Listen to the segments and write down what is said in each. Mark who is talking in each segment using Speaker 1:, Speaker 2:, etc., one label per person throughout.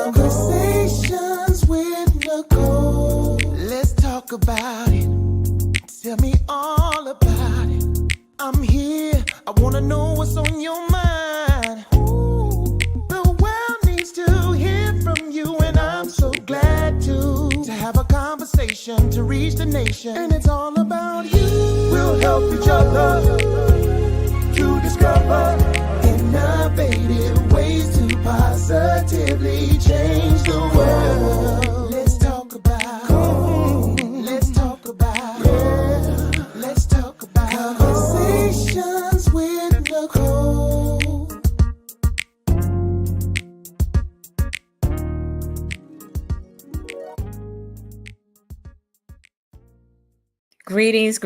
Speaker 1: Conversations with Nicole. Let's talk about it. Tell me all about it. I'm here. I wanna know what's on your mind. Ooh, the world needs to hear from you, and I'm so glad to have a conversation to reach the nation. And it's all about you. We'll help each other to discover innovative ways to positively change the world. Let's talk about, let's talk about, yeah. Let's talk about conversations with Nicole.
Speaker 2: Greetings.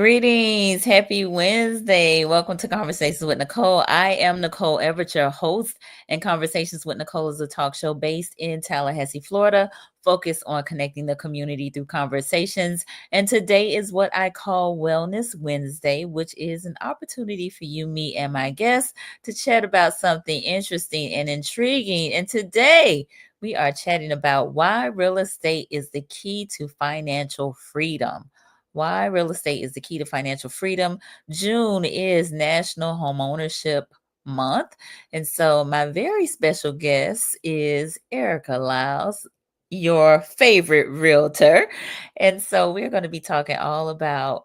Speaker 2: Happy Wednesday. Welcome to Conversations with Nicole. I am Nicole Everett, your host, and Conversations with Nicole is a talk show based in Tallahassee, Florida, focused on connecting the community through conversations. And today is what I call Wellness Wednesday, which is an opportunity for you, me, and my guests to chat about something interesting and intriguing. And today we are chatting about why real estate is the key to financial freedom. Why real estate is the key to financial freedom. June is National Homeownership Month. And so my very special guest is Erica Lyles, your favorite realtor. And so we're going to be talking all about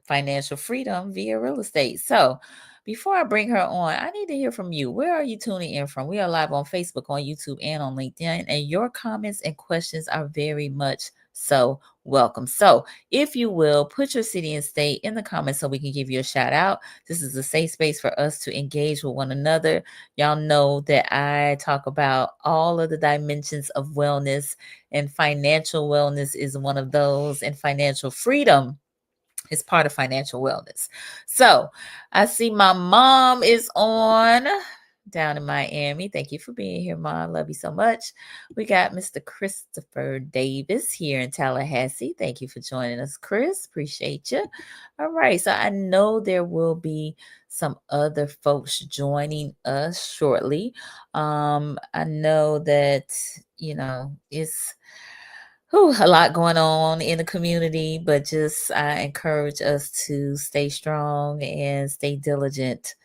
Speaker 2: financial freedom via real estate. So before I bring her on, I need to hear from you. Where are you tuning in from? We are live on Facebook, on YouTube, and on LinkedIn. And your comments and questions are very much so welcome. So if you will, put your city and state in the comments so we can give you a shout out. This is a safe space for us to engage with one another. Y'all know that I talk about all of the dimensions of wellness, and financial wellness is one of those, and financial freedom is part of financial wellness. So I see my mom is on down in Miami. Thank you for being here, Mom. Love you so much. We got Mr. Christopher Davis here in Tallahassee. Thank you for joining us, Chris. Appreciate you. All right. So I know there will be some other folks joining us shortly. I know that, it's a lot going on in the community, but just I encourage us to stay strong and stay diligent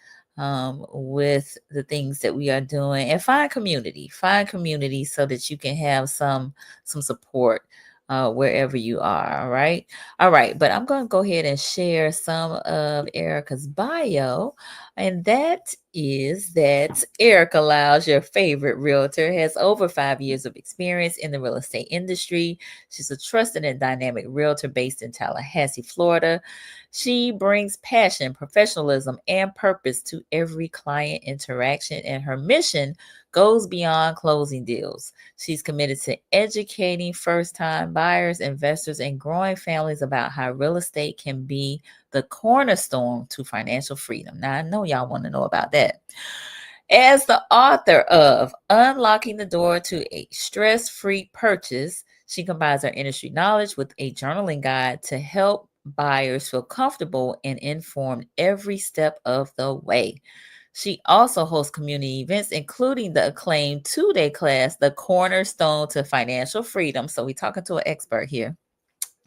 Speaker 2: with the things that we are doing, and find community so that you can have some support wherever you are. All right, but I'm going to go ahead and share some of Erica's bio, and that is that Erica Lyles, your favorite realtor, has over 5 years of experience in the real estate industry. She's a trusted and dynamic realtor based in Tallahassee, Florida. She brings passion, professionalism, and purpose to every client interaction, and her mission goes beyond closing deals. She's committed to educating first-time buyers, investors, and growing families about how real estate can be the cornerstone to financial freedom. Now, I know y'all want to know about that. As the author of Unlocking the Door to a Stress-Free Purchase, she combines her industry knowledge with a journaling guide to help buyers feel comfortable and informed every step of the way. She also hosts community events, including the acclaimed 2-day class, The Cornerstone to Financial Freedom. So we're talking to an expert here,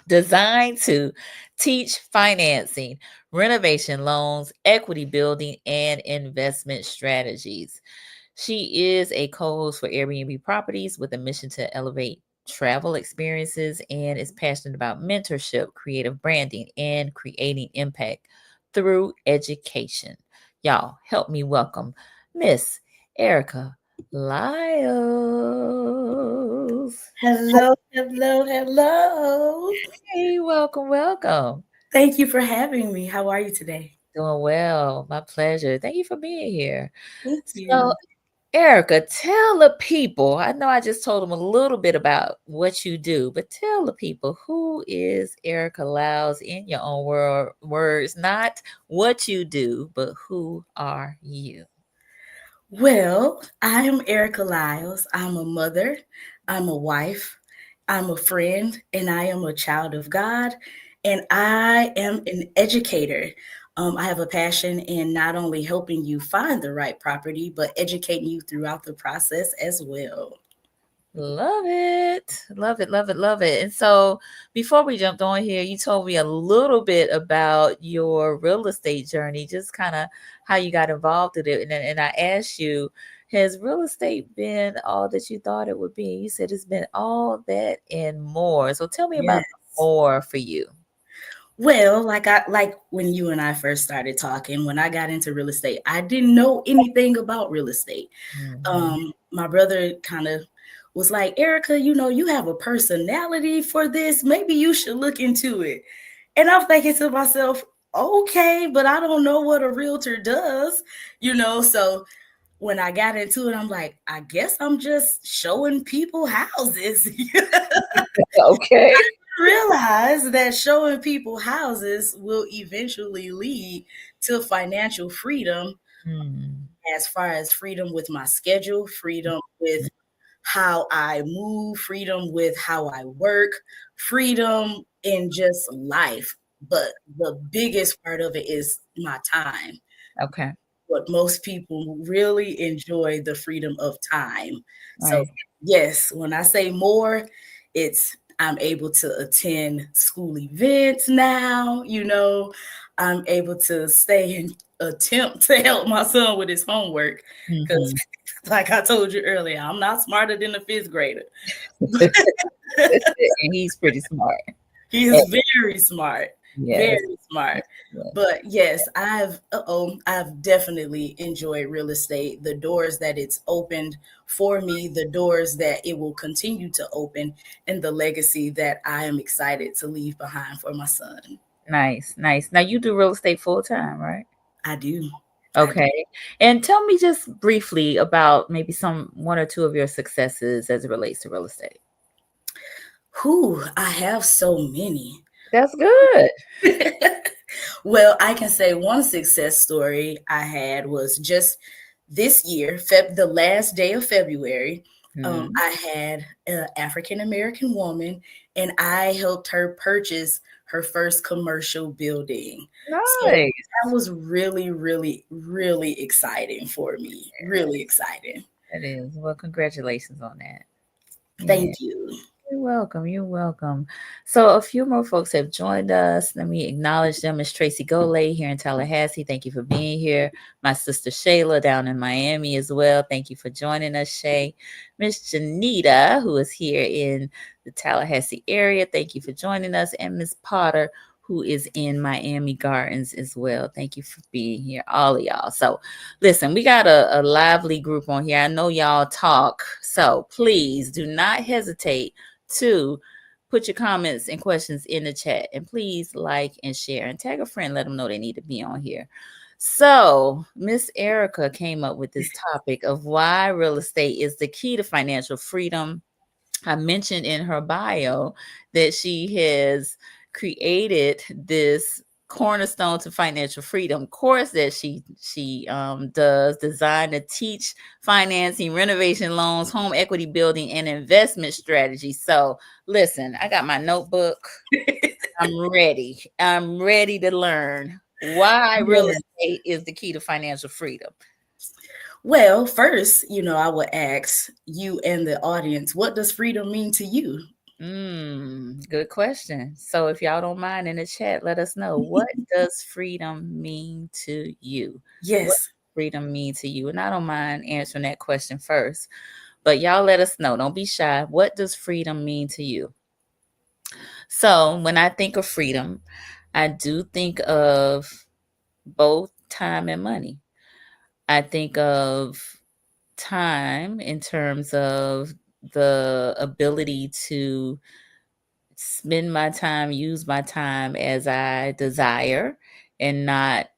Speaker 2: designed to teach financing, renovation loans, equity building, and investment strategies. She is a co-host for Airbnb Properties with a mission to elevate travel experiences, and is passionate about mentorship, creative branding, and creating impact through education. Y'all, help me welcome Miss Erica Lyles.
Speaker 3: Hello, hello, hello.
Speaker 2: Hey, welcome.
Speaker 3: Thank you for having me. How are you today?
Speaker 2: Doing well. My pleasure. Thank you for being here.
Speaker 3: Thank
Speaker 2: So,
Speaker 3: you.
Speaker 2: Erica, tell the people. I know I just told them a little bit about what you do, but tell the people, who is Erica Lyles in your own words, not what you do, but who are you?
Speaker 3: Well, I am Erica Lyles. I'm a mother, I'm a wife, I'm a friend, and I am a child of God. And I am an educator. I have a passion in not only helping you find the right property, but educating you throughout the process as well.
Speaker 2: Love it. Love it. Love it. Love it. And so before we jumped on here, you told me a little bit about your real estate journey, just kind of how you got involved in it. And I asked you, has real estate been all that you thought it would be? You said it's been all that and more. So tell me about
Speaker 3: Yes.
Speaker 2: the more for you.
Speaker 3: Well, like when you and I first started talking, when I got into real estate, I didn't know anything about real estate.
Speaker 2: Mhm.
Speaker 3: My brother kind of was like, Erica, you have a personality for this. Maybe you should look into it. And I'm thinking to myself, okay, but I don't know what a realtor does. So when I got into it, I'm like, I guess I'm just showing people houses.
Speaker 2: Okay.
Speaker 3: Realize that showing people houses will eventually lead to financial freedom,
Speaker 2: Hmm.
Speaker 3: as far as freedom with my schedule, freedom with how I move, freedom with how I work, freedom in just life. But the biggest part of it is my time.
Speaker 2: Okay.
Speaker 3: What most people really enjoy the freedom of time. So,
Speaker 2: Right.
Speaker 3: yes, when I say more, it's I'm able to attend school events now. I'm able to stay and attempt to help my son with his homework because,
Speaker 2: Hmm.
Speaker 3: like I told you earlier, I'm not smarter than a fifth grader.
Speaker 2: And he's pretty smart.
Speaker 3: He
Speaker 2: Eh,
Speaker 3: is very smart,
Speaker 2: Yes.
Speaker 3: very smart.
Speaker 2: Yes.
Speaker 3: But yes, I've definitely enjoyed real estate. The doors that it's opened for me, the doors that it will continue to open, and the legacy that I am excited to leave behind for my son.
Speaker 2: Nice, nice. Now you do real estate full time, right?
Speaker 3: I do. I do.
Speaker 2: Okay. And tell me just briefly about maybe some one or two of your successes as it relates to real estate.
Speaker 3: Whew, I have so many.
Speaker 2: That's good.
Speaker 3: Well, I can say one success story I had was just this year, the last day of February.
Speaker 2: Hmm.
Speaker 3: I had an African American woman, and I helped her purchase her first commercial building. So
Speaker 2: Nice.
Speaker 3: that was really, really, really exciting for me. Really exciting.
Speaker 2: That is. Well, congratulations on that. Yeah.
Speaker 3: Thank you.
Speaker 2: You're welcome. You're welcome. So, a few more folks have joined us. Let me acknowledge them. Miss Tracy Golay here in Tallahassee. Thank you for being here. My sister Shayla down in Miami as well. Thank you for joining us, Shay. Miss Janita, who is here in the Tallahassee area. Thank you for joining us. And Miss Potter, who is in Miami Gardens as well. Thank you for being here, all of y'all. So, listen, we got a lively group on here. I know y'all talk. So, please do not hesitate to put your comments and questions in the chat, and please like and share and tag a friend, let them know they need to be on here. So Miss Erica came up with this topic of why real estate is the key to financial freedom. I mentioned in her bio that she has created this cornerstone to financial freedom course that she does, designed to teach financing, renovation loans, home equity building, and investment strategy. So listen, I got my notebook. I'm ready to learn why real
Speaker 3: Yeah.
Speaker 2: estate is the key to financial freedom.
Speaker 3: Well, first, I would ask you and the audience, what does freedom mean to you?
Speaker 2: Good question. So if y'all don't mind in the chat, let us know, what does freedom mean to you? What
Speaker 3: Yes.
Speaker 2: does freedom mean to you? And I don't mind answering that question first, but y'all let us know. Don't be shy. What does freedom mean to you? So when I think of freedom, I do think of both time and money. I think of time in terms of the ability to spend my time, use my time as I desire, and not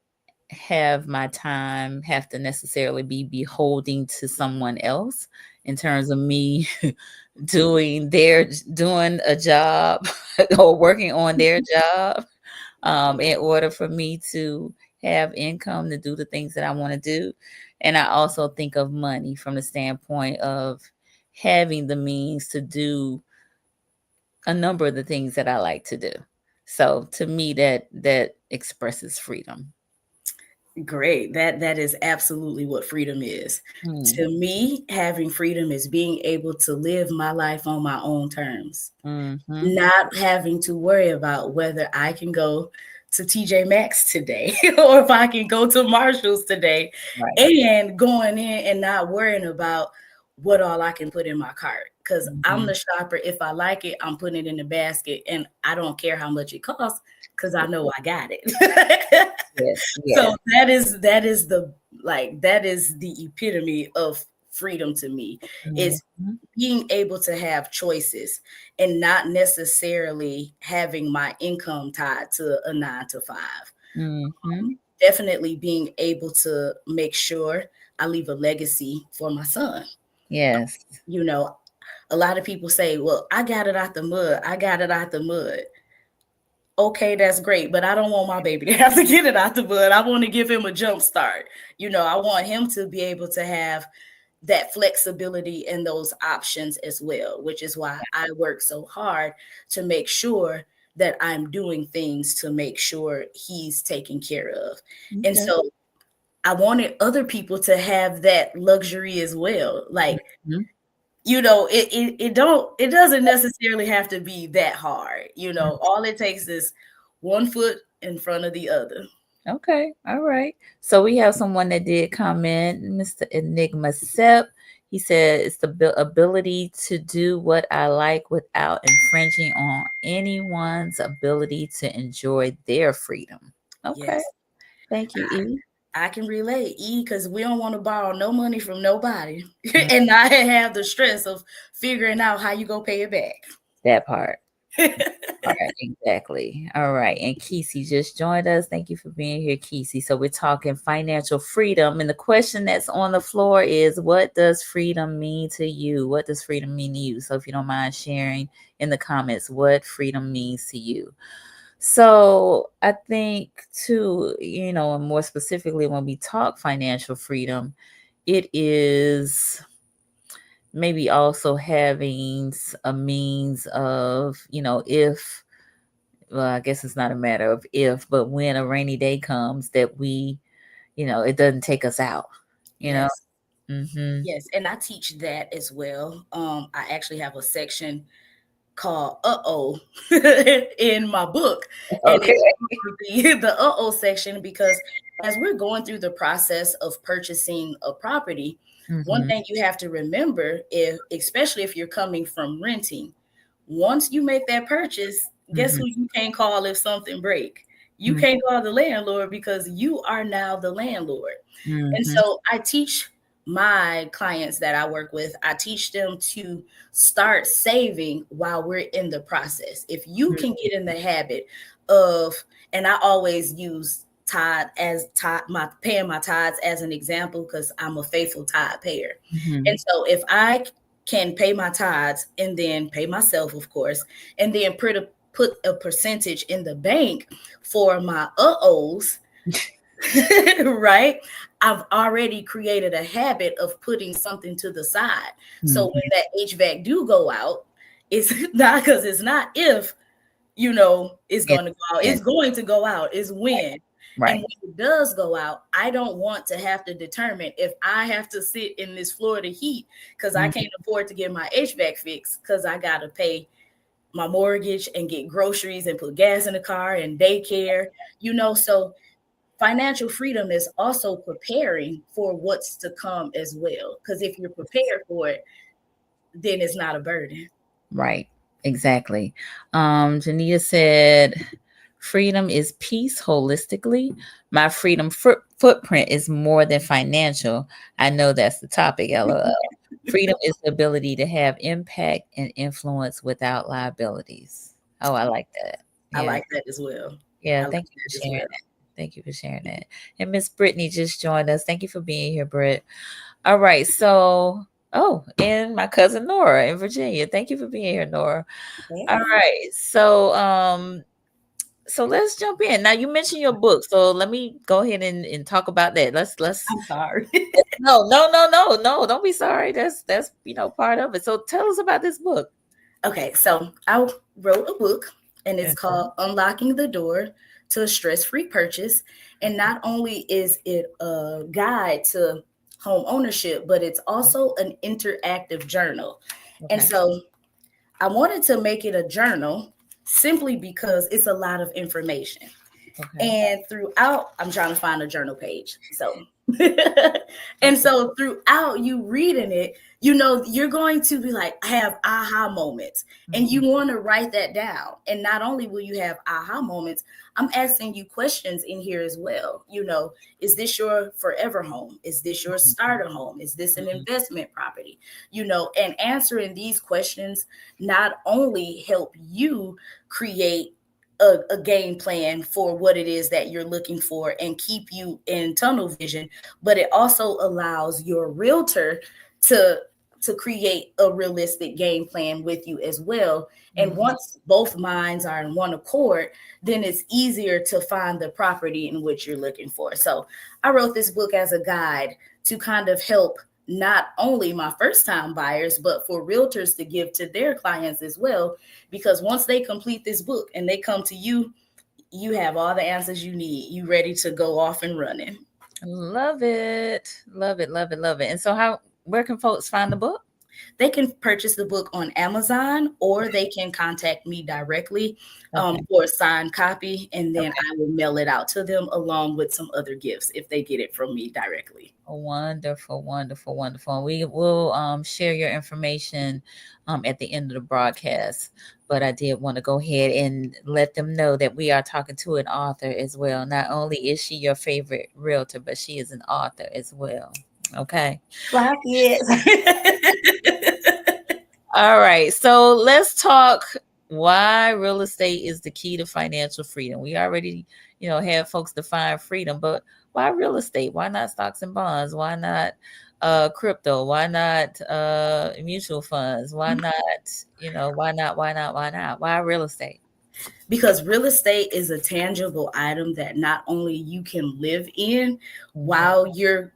Speaker 2: have my time have to necessarily be beholding to someone else in terms of me doing a job or working on their job, in order for me to have income to do the things that I want to do. And I also think of money from the standpoint of having the means to do a number of the things that I like to do. So to me, that expresses freedom.
Speaker 3: Great. That is absolutely what freedom is.
Speaker 2: Mm,
Speaker 3: To me, having freedom is being able to live my life on my own terms,
Speaker 2: mm-hmm.
Speaker 3: not having to worry about whether I can go to TJ Maxx today or if I can go to Marshall's today,
Speaker 2: Right.
Speaker 3: and going in and not worrying about what all I can put in my cart. Because I'm
Speaker 2: Mm-hmm.
Speaker 3: the shopper. If I like it, I'm putting it in the basket and I don't care how much it costs because I know I got it.
Speaker 2: Yes,
Speaker 3: So
Speaker 2: yes.
Speaker 3: that is the epitome of freedom to me. Is
Speaker 2: Mm-hmm.
Speaker 3: being able to have choices and not necessarily having my income tied to a 9 to 5.
Speaker 2: Mm-hmm.
Speaker 3: Definitely being able to make sure I leave a legacy for my son.
Speaker 2: Yes.
Speaker 3: You know, a lot of people say, well, I got it out the mud. I got it out the mud. Okay, that's great, but I don't want my baby to have to get it out the mud. I want to give him a jump start. I want him to be able to have that flexibility and those options as well, which is why I work so hard to make sure that I'm doing things to make sure he's taken care of. And
Speaker 2: Okay.
Speaker 3: so I wanted other people to have that luxury as well. Like,
Speaker 2: Mm-hmm.
Speaker 3: it doesn't necessarily have to be that hard. All it takes is one foot in front of the other.
Speaker 2: Okay. All right. So we have someone that did comment, Mr. Enigma Sep. He said it's the ability to do what I like without infringing on anyone's ability to enjoy their freedom. Okay.
Speaker 3: Yes,
Speaker 2: Thank you, E.
Speaker 3: I can relate, because we don't want to borrow no money from nobody and not have the stress of figuring out how you go pay it back.
Speaker 2: That part. All right, exactly. All right. And Kesey just joined us. Thank you for being here, Kesey. So we're talking financial freedom. And the question that's on the floor is, what does freedom mean to you? What does freedom mean to you? So if you don't mind sharing in the comments what freedom means to you. So I think too, and more specifically when we talk financial freedom, it is maybe also having a means of, if, well, I guess it's not a matter of if, but when a rainy day comes that we, it doesn't take us out, you know?
Speaker 3: Yes.
Speaker 2: Mm-hmm.
Speaker 3: Yes, and I teach that as well. I actually have a section called "Uh-oh" in my book, and
Speaker 2: Okay.
Speaker 3: it's the "Uh-oh" section because as we're going through the process of purchasing a property, one
Speaker 2: Mm-hmm.
Speaker 3: thing you have to remember, especially if you're coming from renting, once you make that purchase, guess
Speaker 2: Mm-hmm.
Speaker 3: who you can't call if something break? You
Speaker 2: Mm-hmm.
Speaker 3: can't call the landlord because you are now the landlord. And
Speaker 2: Mm-hmm.
Speaker 3: so I teach my clients that I work with, I teach them to start saving while we're in the process. If you can get in the habit of, and I always use my paying my tithes as an example because I'm a faithful tithe payer.
Speaker 2: Mm-hmm.
Speaker 3: And so if I can pay my tithes and then pay myself, of course, and then put a percentage in the bank for my uh-ohs, right? I've already created a habit of putting something to the side. So when that HVAC do go out, it's not because it's not if, it's
Speaker 2: Yes.
Speaker 3: going to go out.
Speaker 2: Yes.
Speaker 3: It's going to go out. It's when. And
Speaker 2: Right.
Speaker 3: when it does go out, I don't want to have to determine if I have to sit in this Florida heat because I
Speaker 2: Mm-hmm.
Speaker 3: can't afford to get my HVAC fixed because I got to pay my mortgage and get groceries and put gas in the car and daycare, so financial freedom is also preparing for what's to come as well. Because if you're prepared for it, then it's not a burden.
Speaker 2: Right. Exactly. Janita said, freedom is peace holistically. My freedom footprint is more than financial. I know that's the topic, LOL. Freedom is the ability to have impact and influence without liabilities. Oh, I like that.
Speaker 3: I
Speaker 2: Yeah.
Speaker 3: like that as well.
Speaker 2: Yeah.
Speaker 3: I like
Speaker 2: Thank you
Speaker 3: that
Speaker 2: for
Speaker 3: as
Speaker 2: sharing
Speaker 3: well.
Speaker 2: that. Thank you for sharing that. And Miss Brittany just joined us. Thank you for being here, Britt. All right. So, and my cousin Nora in Virginia. Thank you for being here, Nora. All
Speaker 3: Hey,
Speaker 2: right. So let's jump in. Now you mentioned your book. So let me go ahead and talk about that. Let's
Speaker 3: I'm sorry.
Speaker 2: no. Don't be sorry. That's part of it. So tell us about this book.
Speaker 3: Okay, so I wrote a book and it's
Speaker 2: Mhm.
Speaker 3: called Unlocking the Door to a stress-free purchase. And not only is it a guide to home ownership, but it's also an interactive journal. And
Speaker 2: Okay.
Speaker 3: so I wanted to make it a journal simply because it's a lot of information.
Speaker 2: Okay.
Speaker 3: And throughout, I'm trying to find a journal page. So, and
Speaker 2: Okay.
Speaker 3: so throughout you reading it, you're going to be like, have aha moments. And you
Speaker 2: Mhm.
Speaker 3: want to write that down. And not only will you have aha moments, I'm asking you questions in here as well. Is this your forever home? Is this your starter home? Is this an
Speaker 2: Mhm.
Speaker 3: investment property? And answering these questions not only help you create a game plan for what it is that you're looking for and keep you in tunnel vision, but it also allows your realtor to create a realistic game plan with you as well. And
Speaker 2: Mhm.
Speaker 3: once both minds are in one accord, then it's easier to find the property in which you're looking for. So I wrote this book as a guide to kind of help not only my first time buyers, but for realtors to give to their clients as well. Because once they complete this book and they come to you, you have all the answers you need. You ready to go off and running.
Speaker 2: Love it. Love it. Love it. Love it. And so where can folks find the book?
Speaker 3: They can purchase the book on Amazon, or they can contact me directly
Speaker 2: Okay.
Speaker 3: for a signed copy, and then
Speaker 2: Okay.
Speaker 3: I will mail it out to them along with some other gifts if they get it from me directly.
Speaker 2: Wonderful, wonderful, wonderful. We will share your information at the end of the broadcast. But I did want to go ahead and let them know that we are talking to an author as well. Not only is she your favorite realtor, but she is an author as well. Okay.
Speaker 3: Clock it.
Speaker 2: All right. So let's talk why real estate is the key to financial freedom. We already, have folks define freedom, but why real estate? Why not stocks and bonds? Why not crypto? Why not mutual funds? Why not, why real estate?
Speaker 3: Because real estate is a tangible item that not only you can live in
Speaker 2: Mhm.
Speaker 3: while you're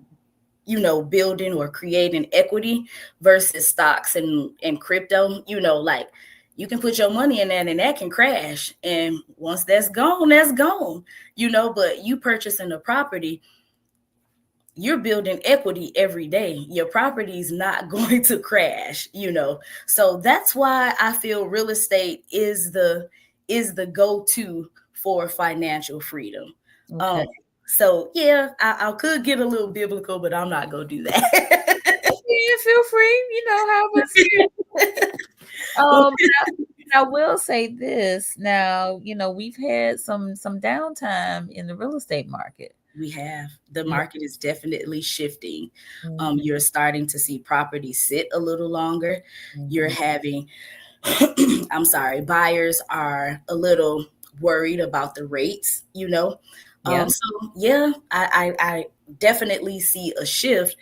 Speaker 3: building or creating equity versus stocks and crypto. Like, you can put your money in that and that can crash, and once that's gone, that's gone. But you purchasing a property, you're building equity every day. Your property is not going to crash. So that's why I feel real estate is the go-to for financial freedom.
Speaker 2: Okay.
Speaker 3: um so yeah, I could get a little biblical, but I'm not gonna do that.
Speaker 2: Yeah, feel free, however feel.
Speaker 3: Well,
Speaker 2: I will say this now, we've had some downtime in the real estate market.
Speaker 3: we have, the
Speaker 2: Yeah.
Speaker 3: market is definitely shifting.
Speaker 2: Mhm.
Speaker 3: You're starting to see property sit a little longer. You're
Speaker 2: Mhm.
Speaker 3: having I'm sorry, buyers are a little worried about the rates.
Speaker 2: Yeah.
Speaker 3: So yeah, I definitely see a shift,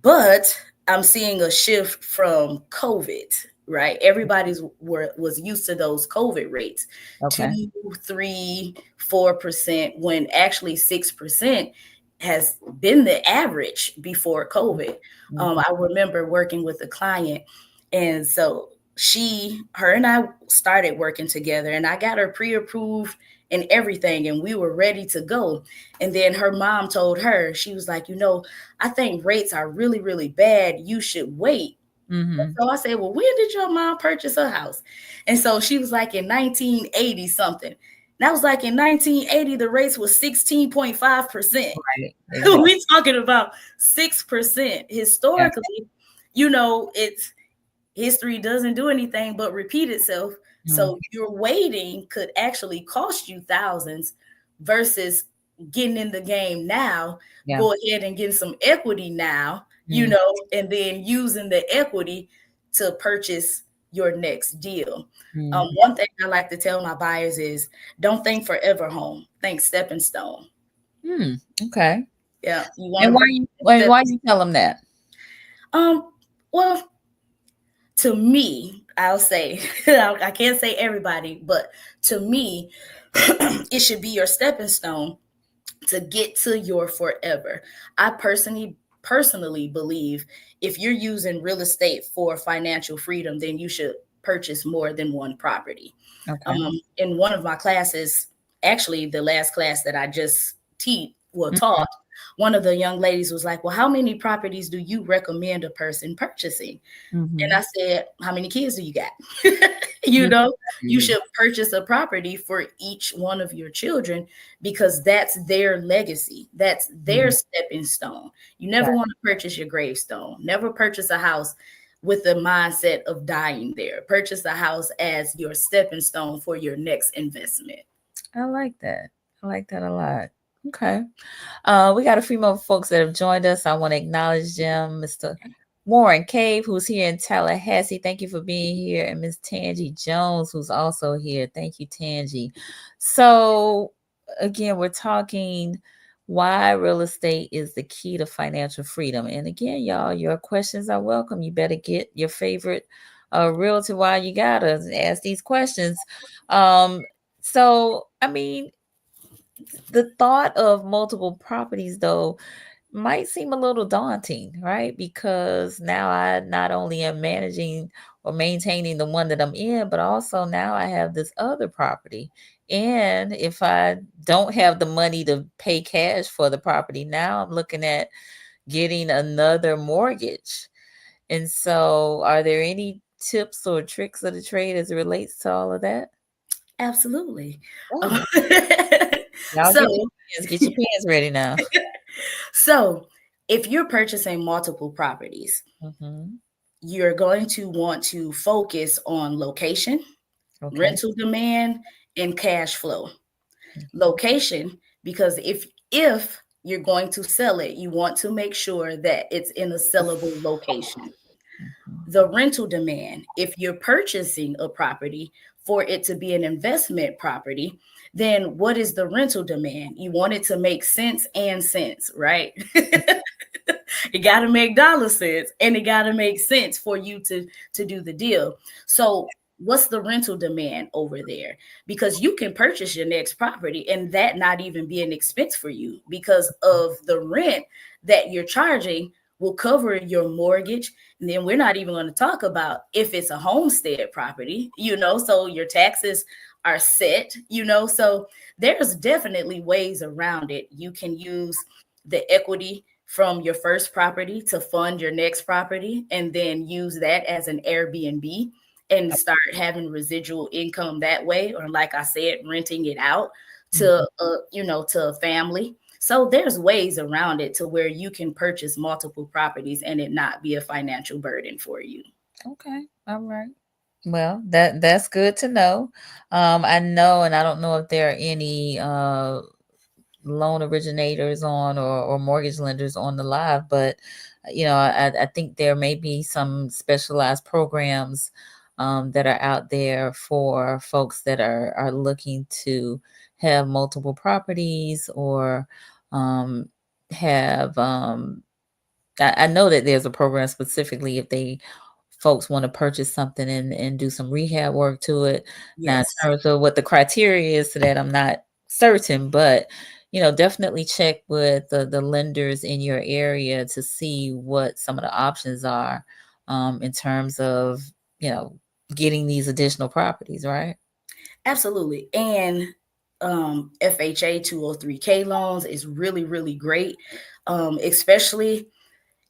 Speaker 3: but I'm seeing a shift from COVID, right? Everybody's was used to those COVID rates,
Speaker 2: Okay.
Speaker 3: 2, 3, 4%, when actually 6% has been the average before COVID.
Speaker 2: Mhm.
Speaker 3: I remember working with a client, and so her and I started working together, and I got her pre-approved and everything, and we were ready to go. And then her mom told her, she was like, I think rates are really, really bad. You should wait.
Speaker 2: Mhm.
Speaker 3: So I said, well, when did your mom purchase her house? And so she was like, in 1980 something. And I was like, in 1980, the rates was 16.5%.
Speaker 2: Right. Exactly.
Speaker 3: We talking about 6%.
Speaker 2: Yeah.
Speaker 3: Historically, it's history doesn't do anything but repeat itself.
Speaker 2: Mhm.
Speaker 3: So your waiting could actually cost you thousands versus getting in the game now.
Speaker 2: Yeah.
Speaker 3: Go ahead and get some equity now,
Speaker 2: Mhm.
Speaker 3: and then using the equity to purchase your next deal.
Speaker 2: Mhm.
Speaker 3: One thing I like to tell my buyers is, don't think forever home, think stepping stone.
Speaker 2: Hmm. Okay.
Speaker 3: Yeah, you want
Speaker 2: And
Speaker 3: to
Speaker 2: why
Speaker 3: purchase
Speaker 2: you
Speaker 3: a
Speaker 2: why
Speaker 3: step.
Speaker 2: why you tell them that?
Speaker 3: Well, to me, I'll say, I can't say everybody, but to me, it should be your stepping stone to get to your forever. I personally believe if you're using real estate for financial freedom, then you should purchase more than one property.
Speaker 2: Okay.
Speaker 3: In one of my classes, actually the last class that I just
Speaker 2: Mhm.
Speaker 3: taught, one of the young ladies was like, well, how many properties do you recommend a person purchasing? And I
Speaker 2: Mhm.
Speaker 3: said, how many kids do you got?
Speaker 2: Mhm.
Speaker 3: You should purchase a property for each one of your children because that's their legacy. That's their
Speaker 2: Mhm.
Speaker 3: stepping stone. You never
Speaker 2: Right.
Speaker 3: want to purchase your gravestone. Never purchase a house with the mindset of dying there. Purchase a house as your stepping stone for your next investment.
Speaker 2: I like that. I like that a lot. Okay. We got a few more folks that have joined us. I want to acknowledge them. Mr. Warren Cave, who's here in Tallahassee. Thank you for being here. And Miss Tangi Jones, who's also here. Thank you, Tangi. So, again, we're talking why real estate is the key to financial freedom. And again, y'all, your questions are welcome. You better get your favorite realtor while you gotta ask these questions. Um, so, I mean, the thought of multiple properties, though, might seem a little daunting, right? Because now I not only am managing or maintaining the one that I'm in, but also now I have this other property. And if I don't have the money to pay cash for the property, now I'm looking at getting another mortgage. And so, are there any tips or tricks of the trade as it relates to all of that?
Speaker 3: Absolutely.
Speaker 2: Oh, y'all
Speaker 3: So,
Speaker 2: get your pens ready now.
Speaker 3: so if you're purchasing multiple properties,
Speaker 2: Hmm.
Speaker 3: you're going to want to focus on location,
Speaker 2: Okay.
Speaker 3: rental demand, and cash flow.
Speaker 2: Mhm.
Speaker 3: Location, because if you're going to sell it, you want to make sure that it's in a sellable location.
Speaker 2: Mhm.
Speaker 3: The rental demand, if you're purchasing a property for it to be an investment property, then what is the rental demand? You want it to make sense and sense, right? It got to make dollar sense and it got to make sense for you to do the deal. So what's the rental demand over there? Because you can purchase your next property and that not even be an expense for you because of the rent that you're charging will cover your mortgage. And then we're not even going to talk about if it's a homestead property, so your taxes are set, so there's definitely ways around it. You can use the equity from your first property to fund your next property and then use that as an Airbnb and start having residual income that way, or like I said, renting it out
Speaker 2: Mhm.
Speaker 3: to a family. So there's ways around it to where you can purchase multiple properties and it not be a financial burden for you.
Speaker 2: Okay. All right. Well, that's good to know. I know, and I don't know if there are any loan originators on or mortgage lenders on the live, but I think there may be some specialized programs that are out there for folks that are looking to have multiple properties or um, have I know that there's a program specifically if they folks want to purchase something and do some rehab work to it. Now, in
Speaker 3: Yes.
Speaker 2: terms of what the criteria is to that, I'm not certain, but definitely check with the lenders in your area to see what some of the options are in terms of you know getting these additional properties, right?
Speaker 3: Absolutely. And FHA 203K loans is really, really great, especially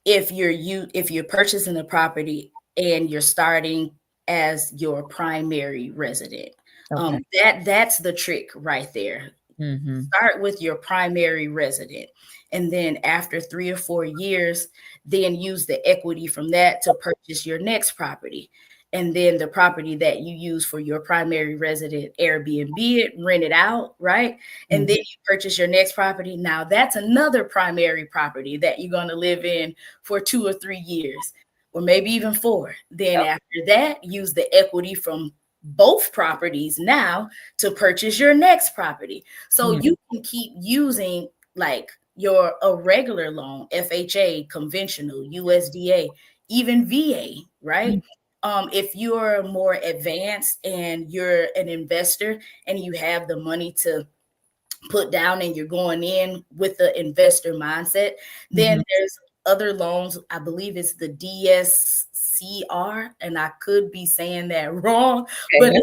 Speaker 3: if you're purchasing a property and you're starting as your primary resident.
Speaker 2: Okay.
Speaker 3: That's the trick right there.
Speaker 2: Mm-hmm.
Speaker 3: Start with your primary resident, and then after 3 or 4 years, then use the equity from that to purchase your next property. And then the property that you use for your primary resident, Airbnb it, rent it out, right? And then
Speaker 2: Mm-hmm.
Speaker 3: you purchase your next property. Now that's another primary property that you're going to live in for 2 or 3 years, or maybe even four. Then after that, use the equity from both properties now to purchase your next property. So
Speaker 2: Mm-hmm.
Speaker 3: you can keep using like your a regular loan, FHA, conventional, USDA, even VA, right? If you're more advanced and you're an investor and you have the money to put down and you're going in with the investor mindset,
Speaker 2: Mm-hmm.
Speaker 3: then there's other loans. I believe it's the DSCR, and I could be saying that wrong,
Speaker 2: Okay,
Speaker 3: but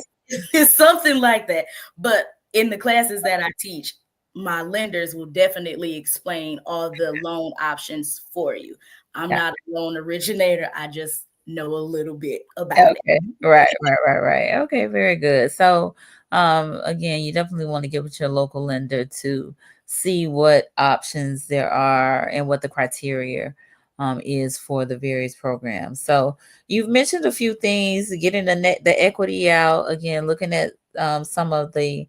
Speaker 3: it's something like that. But in the classes that I teach, my lenders will definitely explain all the loan options for you. I'm
Speaker 2: Yeah.
Speaker 3: not a loan originator. I just know a little bit about it.
Speaker 2: Okay. Right. Okay, very good. So, again, you definitely want to get with your local lender to see what options there are and what the criteria is for the various programs. So, you've mentioned a few things, getting the equity out, again, looking at some of the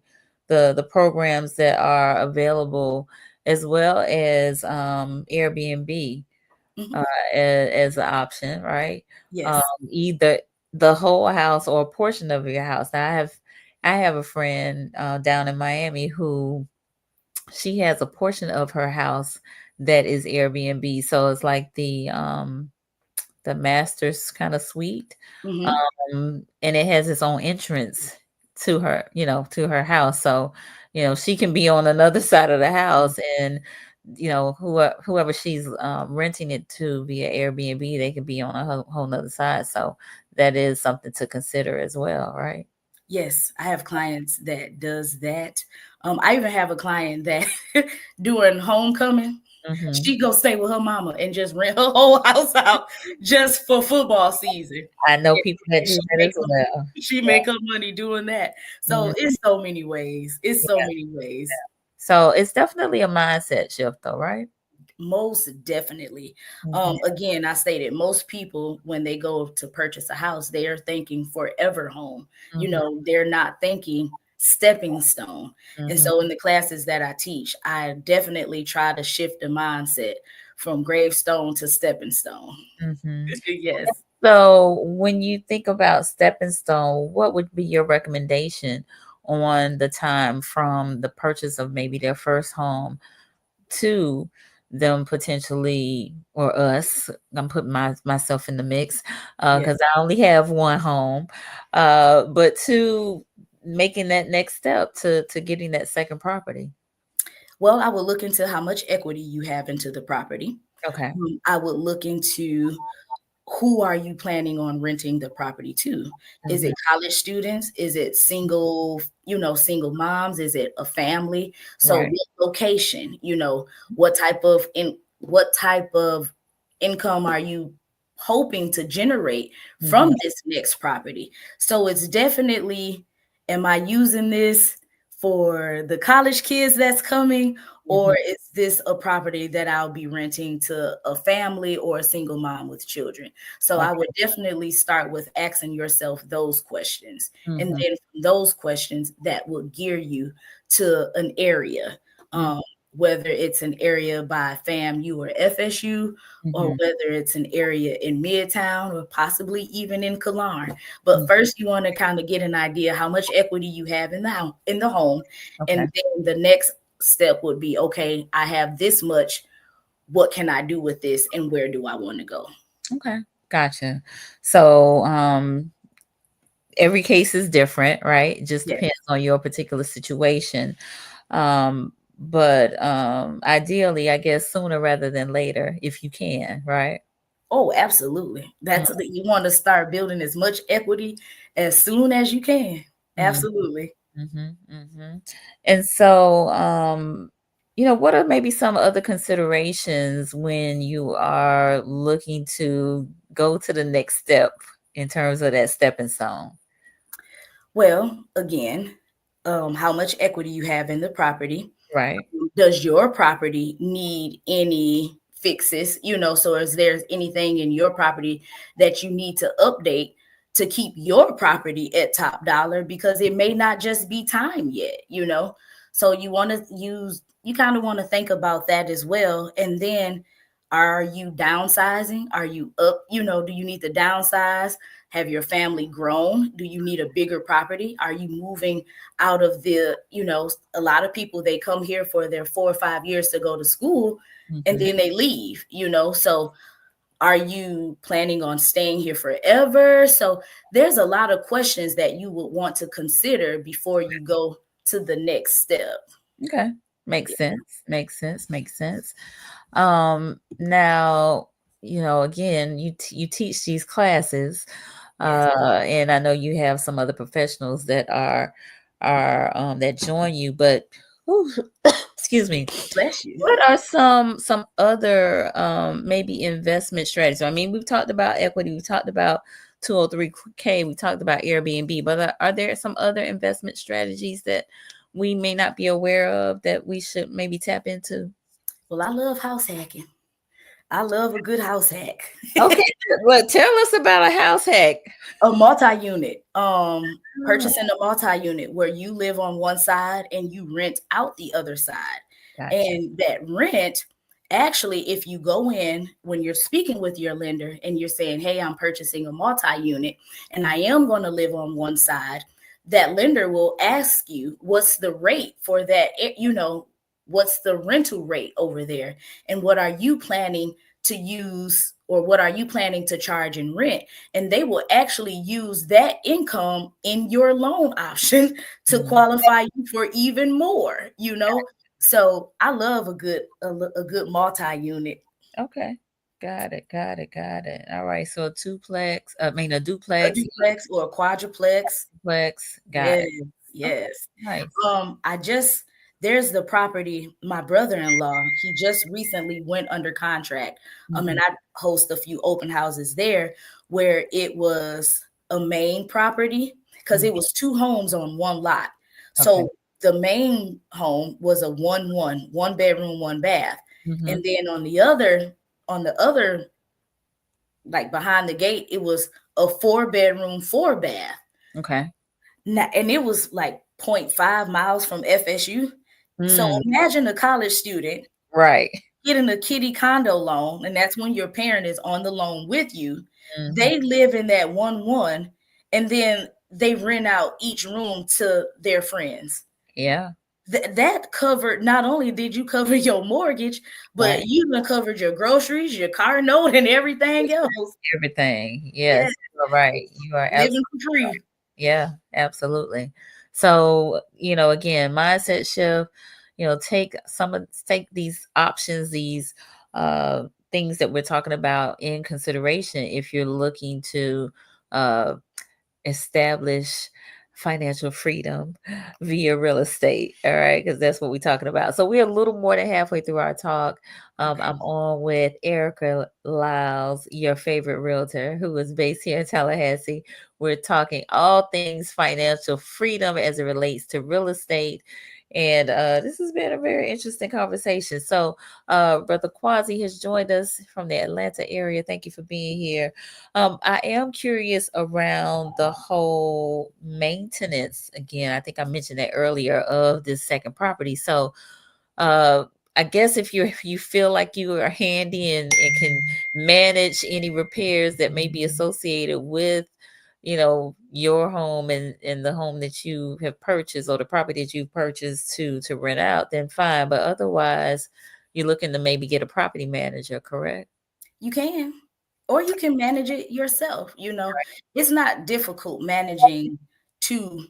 Speaker 2: programs that are available, as well as Airbnb
Speaker 3: Mhm.
Speaker 2: as an option, right? Um,
Speaker 3: Yes.
Speaker 2: either the whole house or a portion of your house. Now, I have a friend down in Miami who she has a portion of her house that is Airbnb. So it's like the master's kind of suite.
Speaker 3: Hmm.
Speaker 2: And it has its own entrance to her, to her house. So, she can be on another side of the house, and whoever she's renting it to via Airbnb, they could be on a whole nother side. So that is something to consider as well, right?
Speaker 3: Yes, I have clients that does that. I even have a client that during homecoming,
Speaker 2: Hmm.
Speaker 3: she go stay with her mama and just rent her whole house out just for football season.
Speaker 2: I know
Speaker 3: And
Speaker 2: people that
Speaker 3: and
Speaker 2: do
Speaker 3: she
Speaker 2: that
Speaker 3: make
Speaker 2: as
Speaker 3: her,
Speaker 2: well.
Speaker 3: she make her money doing that. So
Speaker 2: Mhm.
Speaker 3: it's so many ways. It's so
Speaker 2: Yeah.
Speaker 3: many ways.
Speaker 2: So it's definitely a mindset shift, though, right?
Speaker 3: Most definitely.
Speaker 2: Hmm.
Speaker 3: Again, I stated most people when they go to purchase a house, they are thinking forever home.
Speaker 2: Hmm.
Speaker 3: They're not thinking stepping stone. And
Speaker 2: Hmm.
Speaker 3: so in the classes that I teach, I definitely try to shift the mindset from gravestone to stepping stone.
Speaker 2: Hmm.
Speaker 3: Yes.
Speaker 2: So when you think about stepping stone, what would be your recommendation on the time from the purchase of maybe their first home to them potentially, or us, I'm putting myself in the mix
Speaker 3: Yes.
Speaker 2: because I only have one home, but to making that next step to getting that second property.
Speaker 3: Well, I would look into how much equity you have into the property.
Speaker 2: Okay.
Speaker 3: I would look into who are you planning on renting the property to? Is
Speaker 2: Hmm.
Speaker 3: it college students? Is it single moms? Is it a family? So
Speaker 2: Right.
Speaker 3: what location, what type of income are you hoping to generate
Speaker 2: Hmm.
Speaker 3: from this next property? So it's definitely, am I using this for the college kids that's coming, or
Speaker 2: Hmm.
Speaker 3: is this a property that I'll be renting to a family or a single mom with children? So I
Speaker 2: Okay.
Speaker 3: would definitely start with asking yourself those questions. And
Speaker 2: Hmm.
Speaker 3: then from those questions, that will gear you to an area, um, whether it's an area by FAMU or FSU, or
Speaker 2: Hmm.
Speaker 3: whether it's an area in Midtown or possibly even in Killarn. But
Speaker 2: Hmm.
Speaker 3: first, you want to kind of get an idea how much equity you have in the home,
Speaker 2: Okay.
Speaker 3: and then the next step would be, okay, I have this much. What can I do with this, and where do I want to go?
Speaker 2: Okay. Gotcha. So, every case is different, right? It just
Speaker 3: Yes.
Speaker 2: depends on your particular situation. But ideally, I guess sooner rather than later, if you can, right?
Speaker 3: Oh, absolutely. You want to start building as much equity as soon as you can.
Speaker 2: Mm-hmm.
Speaker 3: Absolutely.
Speaker 2: Mm-hmm. And so, what are maybe some other considerations when you are looking to go to the next step in terms of that stepping stone?
Speaker 3: Well, again, how much equity you have in the property.
Speaker 2: Right.
Speaker 3: Does your property need any fixes? So is there anything in your property that you need to update to keep your property at top dollar? Because it may not just be time yet. So you kind of want to think about that as well. And then, are you downsizing? Are you up? Do you need to downsize? Have your family grown? Do you need a bigger property? Are you moving out of a lot of people, they come here for their 4 or 5 years to go to school, and
Speaker 2: Mm-hmm.
Speaker 3: then they leave. So are you planning on staying here forever? So there's a lot of questions that you would want to consider before you go to the next step.
Speaker 2: Okay.
Speaker 3: Yeah.
Speaker 2: Makes sense. Makes sense. Makes sense. Now, again, you teach these classes,
Speaker 3: Yes.
Speaker 2: and I know you have some other professionals that are are that join you. But whew, excuse me,
Speaker 3: Bless you.
Speaker 2: what are some other maybe investment strategies? I mean, we've talked about equity, we talked about 203k, we talked about Airbnb, but are there some other investment strategies that we may not be aware of that we should maybe tap into?
Speaker 3: Well, I love house hacking. I love a good house hack.
Speaker 2: Okay, well, tell us about a house hack.
Speaker 3: A multi-unit,
Speaker 2: Oh,
Speaker 3: purchasing a multi-unit where you live on one side and you rent out the other side.
Speaker 2: gotcha.
Speaker 3: And that rent, actually, if you go in when you're speaking with your lender and you're saying, hey, I'm purchasing a multi-unit and I am going to live on one side, that lender will ask you, what's the rate for that? What's the rental rate over there? And what are you planning to use, or what are you planning to charge in rent? And they will actually use that income in your loan option to
Speaker 2: Mhm.
Speaker 3: qualify you for even more. So I love a good multi-unit.
Speaker 2: Okay. Got it. Got it. Got it. All right. So a duplex, I mean a
Speaker 3: A
Speaker 2: duplex,
Speaker 3: duplex or a quadruplex.
Speaker 2: duplex. Got
Speaker 3: Yes,
Speaker 2: it. Okay.
Speaker 3: yes.
Speaker 2: Nice.
Speaker 3: I just There's the property, my brother-in-law, he just recently went under contract. And
Speaker 2: Mhm.
Speaker 3: I host a few open houses there where it was a main property because
Speaker 2: Mhm.
Speaker 3: it was two homes on one lot.
Speaker 2: Okay.
Speaker 3: So the main home was a one bedroom, one bath.
Speaker 2: Mhm.
Speaker 3: And then on the other, like behind the gate, it was a 4 bedroom, four bath.
Speaker 2: Okay.
Speaker 3: Now, and it was like 0.5 miles from FSU. So
Speaker 2: Mm,
Speaker 3: imagine a college student
Speaker 2: right.
Speaker 3: getting a kiddie condo loan, and that's when your parent is on the loan with you.
Speaker 2: Mhm.
Speaker 3: They live in that one, and then they rent out each room to their friends.
Speaker 2: Yeah.
Speaker 3: That covered, not only did you cover your mortgage, but
Speaker 2: Right.
Speaker 3: you even covered your groceries, your car note, and everything else.
Speaker 2: Everything.
Speaker 3: Yeah,
Speaker 2: Yes. You're right. You are
Speaker 3: living
Speaker 2: absolutely
Speaker 3: for free.
Speaker 2: yeah, absolutely. So, again, mindset shift, take these options, these uh things that we're talking about in consideration if you're looking to uh establish financial freedom via real estate. All right, because that's what we're talking about. So we're a little more than halfway through our talk.
Speaker 3: Okay.
Speaker 2: I'm on with Erica Lyles, your favorite realtor, who is based here in Tallahassee. We're talking all things financial freedom as it relates to real estate. And this has been a very interesting conversation. So, Brother Quasi has joined us from the Atlanta area. Thank you for being here. I am curious around the whole maintenance again. I think I mentioned that earlier of this second property. So, uh, I guess if you feel like you are handy and can manage any repairs that may be associated with, your home and the home that you have purchased or the property that you've purchased to rent out, then fine. But otherwise, you're looking to maybe get a property manager, correct?
Speaker 3: You can, or you can manage it yourself. It's not difficult managing 2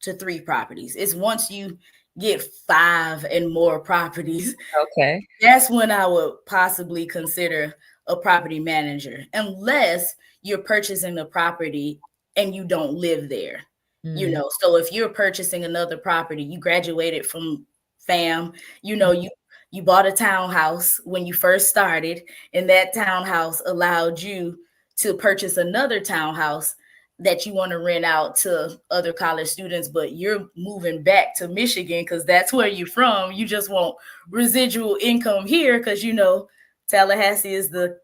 Speaker 3: to 3 properties. It's once you get 5 and more properties,
Speaker 2: Okay.
Speaker 3: that's when I would possibly consider a property manager, unless you're purchasing a property and you don't live there.
Speaker 2: Mm,
Speaker 3: So if you're purchasing another property, you graduated from FAM, you bought a townhouse when you first started, and that townhouse allowed you to purchase another townhouse that you want to rent out to other college students, but you're moving back to Michigan because that's where you're from. You just want residual income here because Tallahassee is the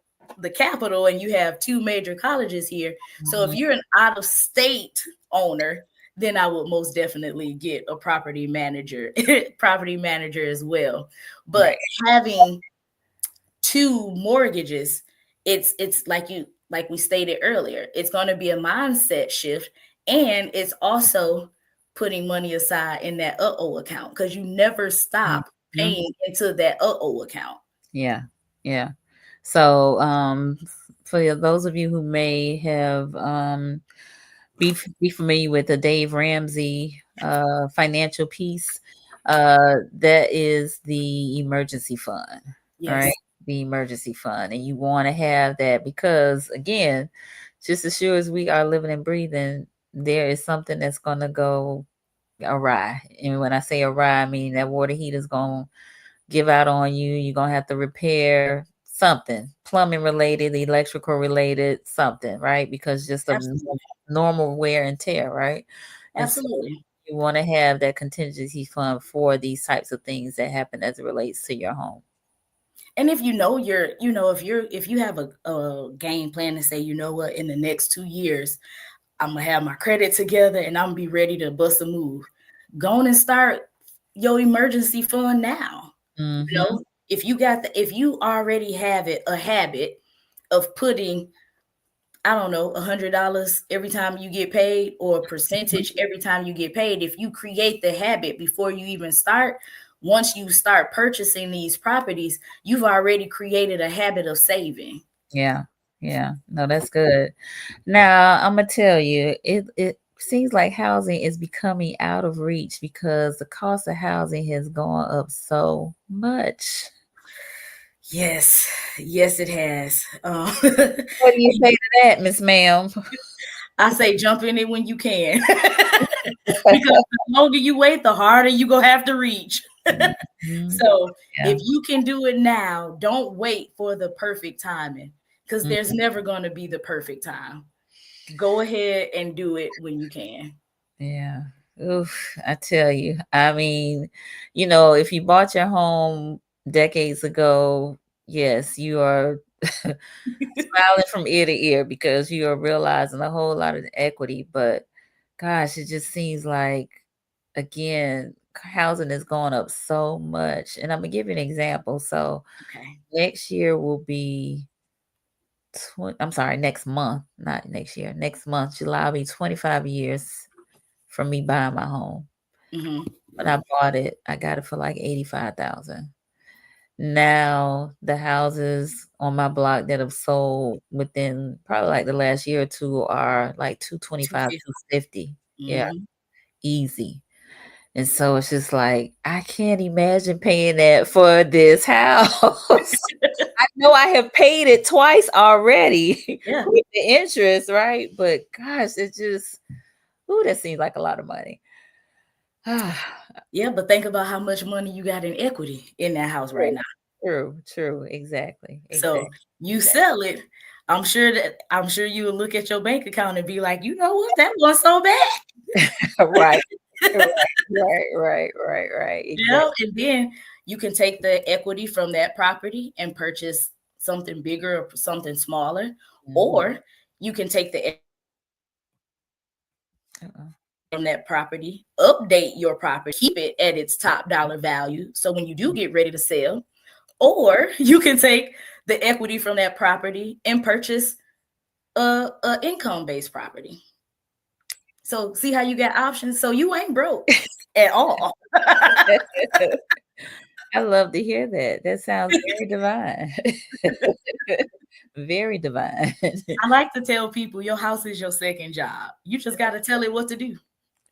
Speaker 3: capital and you have 2 major colleges here. So if
Speaker 2: mhm.
Speaker 3: you're an out of state owner, then I would most definitely get a property manager, property manager as well.
Speaker 2: Right.
Speaker 3: But having 2 mortgages, it's like we stated earlier, it's going to be a mindset shift, and it's also putting money aside in that account because you never stop
Speaker 2: Mhm.
Speaker 3: paying into that account.
Speaker 2: Yeah. Yeah. So, for those of you who may have be familiar with the Dave Ramsey financial piece, that is the emergency fund. All right.
Speaker 3: Yes.
Speaker 2: The emergency fund. And you want to have that because again, just as sure as we are living and breathing, there is something that's gonna go awry. And when I say awry, I mean that water heater's going to give out on you. You're going to have to repair something, plumbing related, electrical related, something, right? Because just of
Speaker 3: Absolutely.
Speaker 2: normal wear and tear, right? And so
Speaker 3: Absolutely.
Speaker 2: you want to have that contingency fund for these types of things that happen as it relates to your home.
Speaker 3: And if you know if you have a game plan to say, you know what, in the next 2 years, I'm gonna have my credit together and I'm gonna be ready to bust a move. Go on and start your emergency fund now. You
Speaker 2: Mm-hmm.
Speaker 3: know, if you already have a habit of putting, I don't know, $100 every time you get paid, or a percentage every time you get paid. If you create the habit before you even start, once you start purchasing these properties, you've already created a habit of saving.
Speaker 2: Yeah. Yeah. No, that's good. Now, I'm gonna tell you, it seems like housing is becoming out of reach because the cost of housing has gone up so much.
Speaker 3: Yes, yes, it has.
Speaker 2: What do you say to that, Miss Ma'am?
Speaker 3: I say jump in it when you can, because the longer you wait, the harder you gonna have to reach.
Speaker 2: Mhm.
Speaker 3: So
Speaker 2: Yeah.
Speaker 3: if you can do it now, don't wait for the perfect timing, because
Speaker 2: Mm,
Speaker 3: there's never going to be the perfect time. Go ahead and do it when you can.
Speaker 2: yeah. Oof, I tell you. I mean, you know, if you bought your home decades ago, yes, you are smiling from ear to ear because you are realizing a whole lot of the equity. But gosh, it just seems like, again, housing is going up so much. And I'm gonna give you an example. So
Speaker 3: Okay.
Speaker 2: next year will be I'm sorry, next month, not next year. Next month, July will be 25 years from me buying my home.
Speaker 3: Hmm.
Speaker 2: When I bought it, I got it for like 85,000. Now the houses on my block that have sold within probably like the last year or two are like 225,
Speaker 3: 250.
Speaker 2: 250. Yeah,
Speaker 3: Hmm.
Speaker 2: easy. And so it's just like I can't imagine paying that for this house. I know I have paid it twice already
Speaker 3: Yeah.
Speaker 2: with the interest, right? But gosh, it just ooh, that seems like a lot of money.
Speaker 3: Yeah, but think about how much money you got in equity in that house right
Speaker 2: True,
Speaker 3: now.
Speaker 2: true, exactly,
Speaker 3: So
Speaker 2: exactly,
Speaker 3: you
Speaker 2: exactly.
Speaker 3: sell it. I'm sure you will look at your bank account and be like, you know what, that wasn't so bad.
Speaker 2: Right, right, exactly.
Speaker 3: Yeah, and then you can take the equity from that property and purchase something bigger or something smaller,
Speaker 2: Mhm.
Speaker 3: or you can take the
Speaker 2: Uh-uh.
Speaker 3: from that property, update your property, keep it at its top dollar value. So when you do get ready to sell, or you can take the equity from that property and purchase a income based property. So see how you got options. So you ain't broke at all.
Speaker 2: I love to hear that. That sounds very divine. Very divine.
Speaker 3: I like to tell people your house is your second job. You just got to tell it what to do.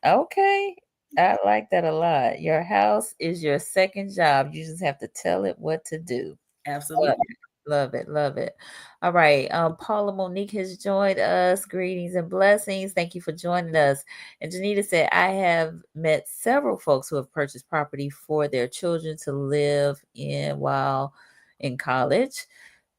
Speaker 2: Okay. I like that a lot. Your house is your second job. You just have to tell it what to do. Love
Speaker 3: Absolutely.
Speaker 2: it. Love it. Love it. All right. Paula Monique has joined us. Greetings and blessings. Thank you for joining us. And Janita said, I have met several folks who have purchased property for their children to live in while in college.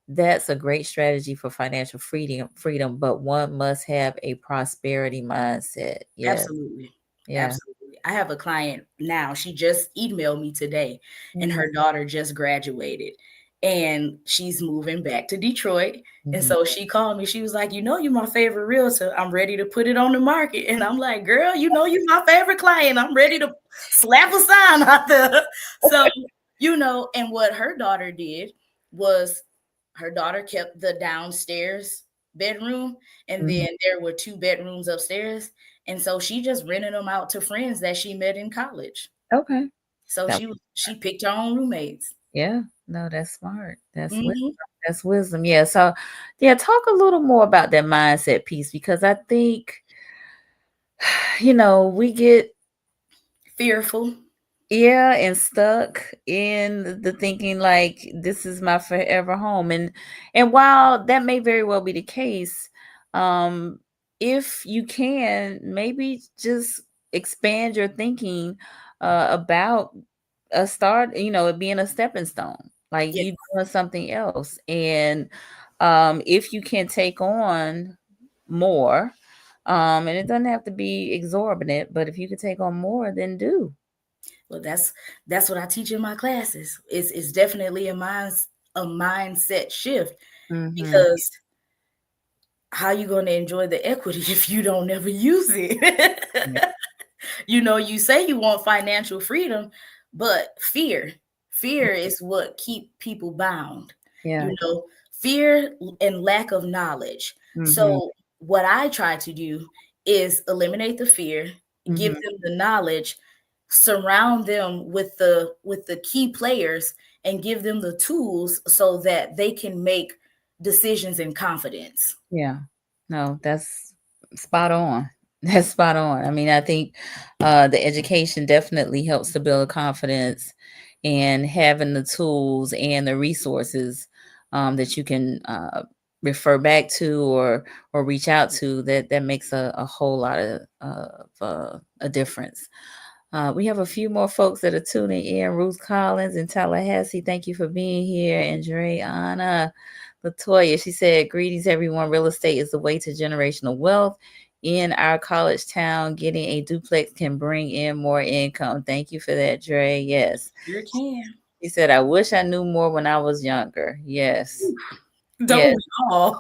Speaker 2: That's a great strategy for financial freedom, but one must have a prosperity mindset. Yes.
Speaker 3: Absolutely.
Speaker 2: Yeah.
Speaker 3: Absolutely. I have a client now. She just emailed me today, and
Speaker 2: Mhm.
Speaker 3: her daughter just graduated and she's moving back to Detroit. And
Speaker 2: Mhm.
Speaker 3: so she called me. She was like, you know, you're my favorite realtor. I'm ready to put it on the market. And I'm like, girl, you know, you're my favorite client. I'm ready to slap a sign out there. So, you know, and what her daughter did was her daughter kept the downstairs bedroom, and
Speaker 2: Mhm.
Speaker 3: then there were two bedrooms upstairs. And so she just rented them out to friends that she met in college.
Speaker 2: Okay.
Speaker 3: So
Speaker 2: That
Speaker 3: she picked her own roommates.
Speaker 2: Yeah, no, that's smart.
Speaker 3: Hmm.
Speaker 2: That's wisdom. Yeah. So, yeah, talk a little more about that mindset piece because I think, we get
Speaker 3: Fearful.
Speaker 2: yeah and stuck in the thinking like this is my forever home, and while that may very well be the case, um, if you can maybe just expand your thinking about a start, it being a stepping stone, like
Speaker 3: Yeah.
Speaker 2: you doing something else. And if you can take on more, and it doesn't have to be exorbitant, but if you could take on more, then do.
Speaker 3: Well, that's what I teach in my classes. It's definitely a mindset shift,
Speaker 2: Mm-hmm.
Speaker 3: because how you going to enjoy the equity if you don't ever use
Speaker 2: Yeah.
Speaker 3: it? You say you want financial freedom, but fear is what keep people bound.
Speaker 2: Yeah.
Speaker 3: Fear and lack of knowledge.
Speaker 2: Mm-hmm.
Speaker 3: So what I try to do is eliminate the fear, give
Speaker 2: Mm-hmm.
Speaker 3: them the knowledge, surround them with the key players, and give them the tools so that they can make decisions in confidence.
Speaker 2: Yeah. No, that's spot on. That's spot on. I mean, I think the education definitely helps to build confidence, and having the tools and the resources that you can refer back to, or reach out to, that makes a whole lot of a difference. We have a few more folks that are tuning in. Ruth Collins in Tallahassee, thank you for being here. And Anna Latoya, she said, greetings, everyone. Real estate is the way to generational wealth. In our college town, getting a duplex can bring in more income. Thank you for that, Dre. Yes.
Speaker 3: Sure can.
Speaker 2: She said, I wish I knew more when I was younger. Yes.
Speaker 3: Don't
Speaker 2: Yes.
Speaker 3: we all?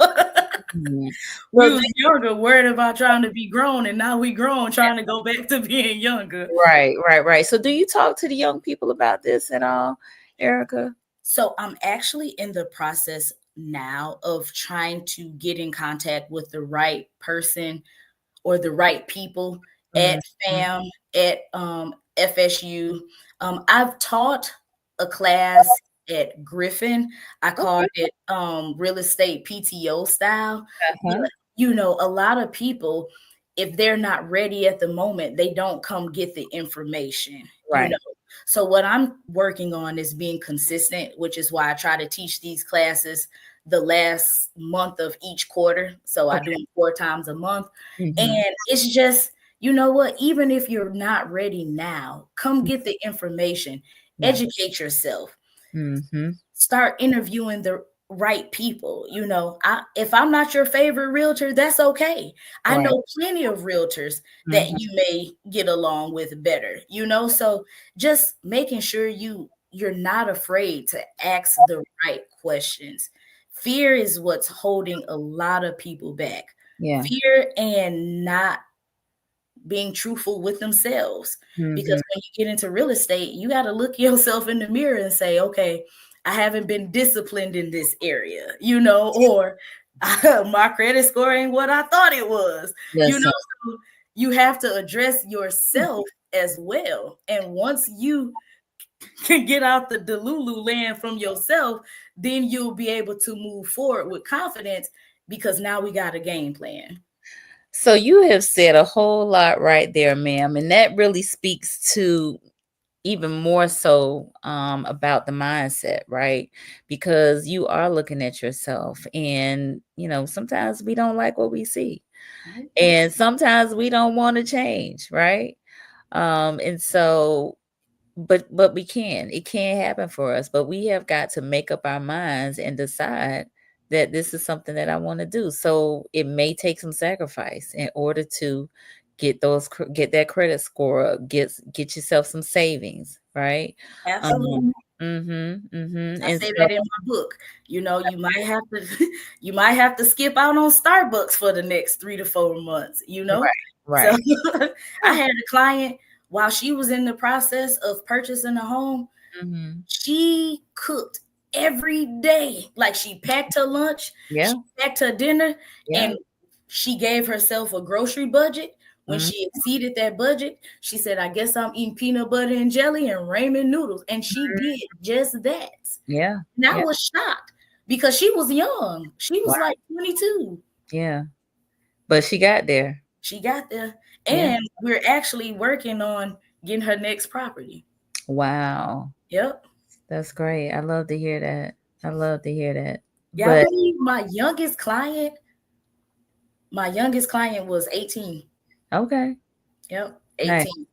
Speaker 2: Mhm.
Speaker 3: We
Speaker 2: So,
Speaker 3: was younger, worried about trying to be grown, and now we grown trying to go back to being younger.
Speaker 2: right, right, right. So, do you talk to the young people about this at all, Erica?
Speaker 3: So I'm actually in the process now of trying to get in contact with the right person or the right people at
Speaker 2: Mhm.
Speaker 3: FAM, at FSU. I've taught a class at Griffin. I called
Speaker 2: Okay.
Speaker 3: it real estate PTO style.
Speaker 2: Uh-huh.
Speaker 3: But, a lot of people, if they're not ready at the moment, they don't come get the information.
Speaker 2: Right.
Speaker 3: So what I'm working on is being consistent, which is why I try to teach these classes the last month of each quarter. So I do
Speaker 2: Okay.
Speaker 3: them 4 times a month.
Speaker 2: Mhm.
Speaker 3: And it's just, you know what, even if you're not ready now, come get the information,
Speaker 2: Yeah.
Speaker 3: educate yourself,
Speaker 2: Mhm.
Speaker 3: start interviewing the right people. If I'm not your favorite realtor, that's okay. I
Speaker 2: Right.
Speaker 3: know plenty of realtors that
Speaker 2: Mhm.
Speaker 3: you may get along with better. So just making sure you're not afraid to ask the right questions. Fear is what's holding a lot of people back.
Speaker 2: Yeah.
Speaker 3: Fear and not being truthful with themselves.
Speaker 2: Mhm.
Speaker 3: Because when you get into real estate, you got to look yourself in the mirror and say, okay, I haven't been disciplined in this area, or my credit score ain't what I thought it was.
Speaker 2: Listen.
Speaker 3: So you have to address yourself as well. And once you can get out the Delulu land from yourself, then you'll be able to move forward with confidence, because now we got a game plan.
Speaker 2: So you have said a whole lot right there, ma'am, and that really speaks to even more so about the mindset, right? Because you are looking at yourself, and sometimes we don't like what we see, and sometimes we don't want to change, right? And so, but we can. It can happen for us, but we have got to make up our minds and decide that this is something that I want to do. So it may take some sacrifice in order to get that credit score up, get yourself some savings, right?
Speaker 3: Absolutely.
Speaker 2: Um, mm-hmm.
Speaker 3: I
Speaker 2: And
Speaker 3: say
Speaker 2: so,
Speaker 3: that in my book. You might have to you might have to skip out on Starbucks for the next 3 to 4 months.
Speaker 2: right,
Speaker 3: So
Speaker 2: right.
Speaker 3: I had a client, while she was in the process of purchasing a home,
Speaker 2: Mm-hmm.
Speaker 3: she cooked every day. Like, she packed her lunch,
Speaker 2: Yeah,
Speaker 3: she packed her dinner,
Speaker 2: yeah.
Speaker 3: and she gave herself a grocery budget. When
Speaker 2: Mm-hmm.
Speaker 3: she exceeded that budget, she said, I guess I'm eating peanut butter and jelly and ramen noodles. And she did just that.
Speaker 2: Yeah,
Speaker 3: And I
Speaker 2: yeah.
Speaker 3: was shocked because she was young. She was
Speaker 2: Wow.
Speaker 3: like 22.
Speaker 2: Yeah. But she got there.
Speaker 3: She got there.
Speaker 2: Yeah.
Speaker 3: And we're actually working on getting her next property.
Speaker 2: Wow.
Speaker 3: Yep.
Speaker 2: That's great. I love to hear that. I love to hear that.
Speaker 3: Yeah, I
Speaker 2: But
Speaker 3: believe my youngest client was 18.
Speaker 2: okay.
Speaker 3: Yep.
Speaker 2: Right.
Speaker 3: 18.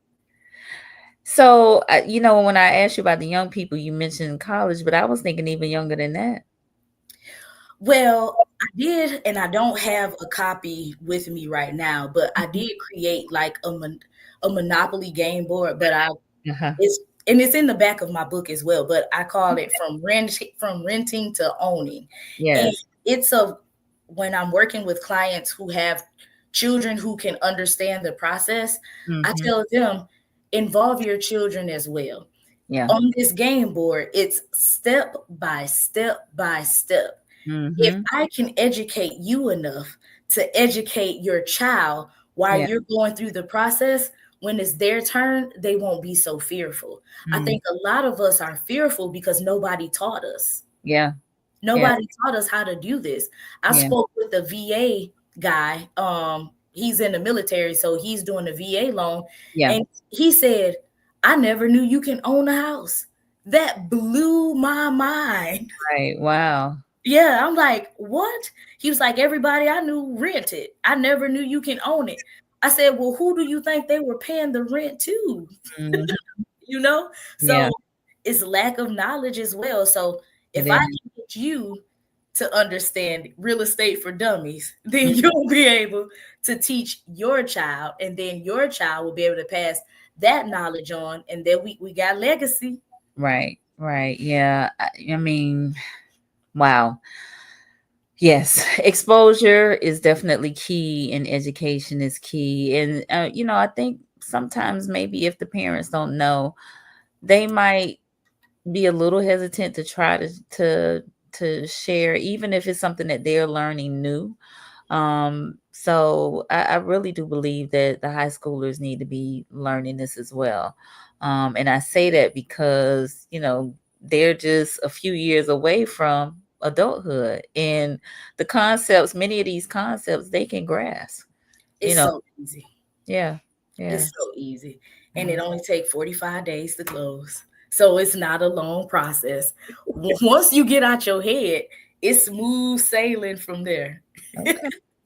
Speaker 2: So, when I asked you about the young people, you mentioned college, but I was thinking even younger than that.
Speaker 3: Well, I did, and I don't have a copy with me right now, but I
Speaker 2: Mhm.
Speaker 3: did create like a Monopoly game board, but I
Speaker 2: Uh-huh.
Speaker 3: it's and it's in the back of my book as well, but I call it from renting to owning. And
Speaker 2: Yes.
Speaker 3: it's a when I'm working with clients who have children who can understand the process, I
Speaker 2: Hmm.
Speaker 3: tell them involve your children as well.
Speaker 2: Yeah.
Speaker 3: On this game board, it's step by step by step. If
Speaker 2: Hmm.
Speaker 3: I can educate you enough to educate your child while
Speaker 2: Yeah.
Speaker 3: you're going through the process, when it's their turn, they won't be so fearful. I
Speaker 2: Mm.
Speaker 3: think a lot of us are fearful because nobody taught us.
Speaker 2: Yeah. Yeah.
Speaker 3: Nobody taught us how to do this. I
Speaker 2: Yeah.
Speaker 3: spoke with the VA guy. He's in the military, so he's doing a VA loan.
Speaker 2: Yeah.
Speaker 3: And he said, I never knew you can own a house. That blew my mind.
Speaker 2: Right. Wow.
Speaker 3: Yeah, I'm like, what? He was like, everybody I knew rented. I never knew you can own it. I said, well, who do you think they were paying the rent to?
Speaker 2: Hmm.
Speaker 3: You know?
Speaker 2: Yeah.
Speaker 3: So it's lack of knowledge as well. So
Speaker 2: It
Speaker 3: if I
Speaker 2: is.
Speaker 3: can get you to understand real estate for dummies, then
Speaker 2: Mhm.
Speaker 3: you'll be able to teach your child, and then your child will be able to pass that knowledge on. And then we got legacy.
Speaker 2: Right. Right. Yeah. I mean, wow. Yes, exposure is definitely key, and education is key. And I think sometimes maybe if the parents don't know, they might be a little hesitant to try to share, even if it's something that they're learning new. So I really do believe that the high schoolers need to be learning this as well. And I say that because, they're just a few years away from adulthood, and many of these concepts they can grasp, you
Speaker 3: It's
Speaker 2: know.
Speaker 3: so easy.
Speaker 2: Yeah. Yeah.
Speaker 3: It's so easy. And it
Speaker 2: Mm.
Speaker 3: only takes 45 days to close. So it's not a long process. Once you get out your head, it's smooth sailing from there.
Speaker 2: Okay.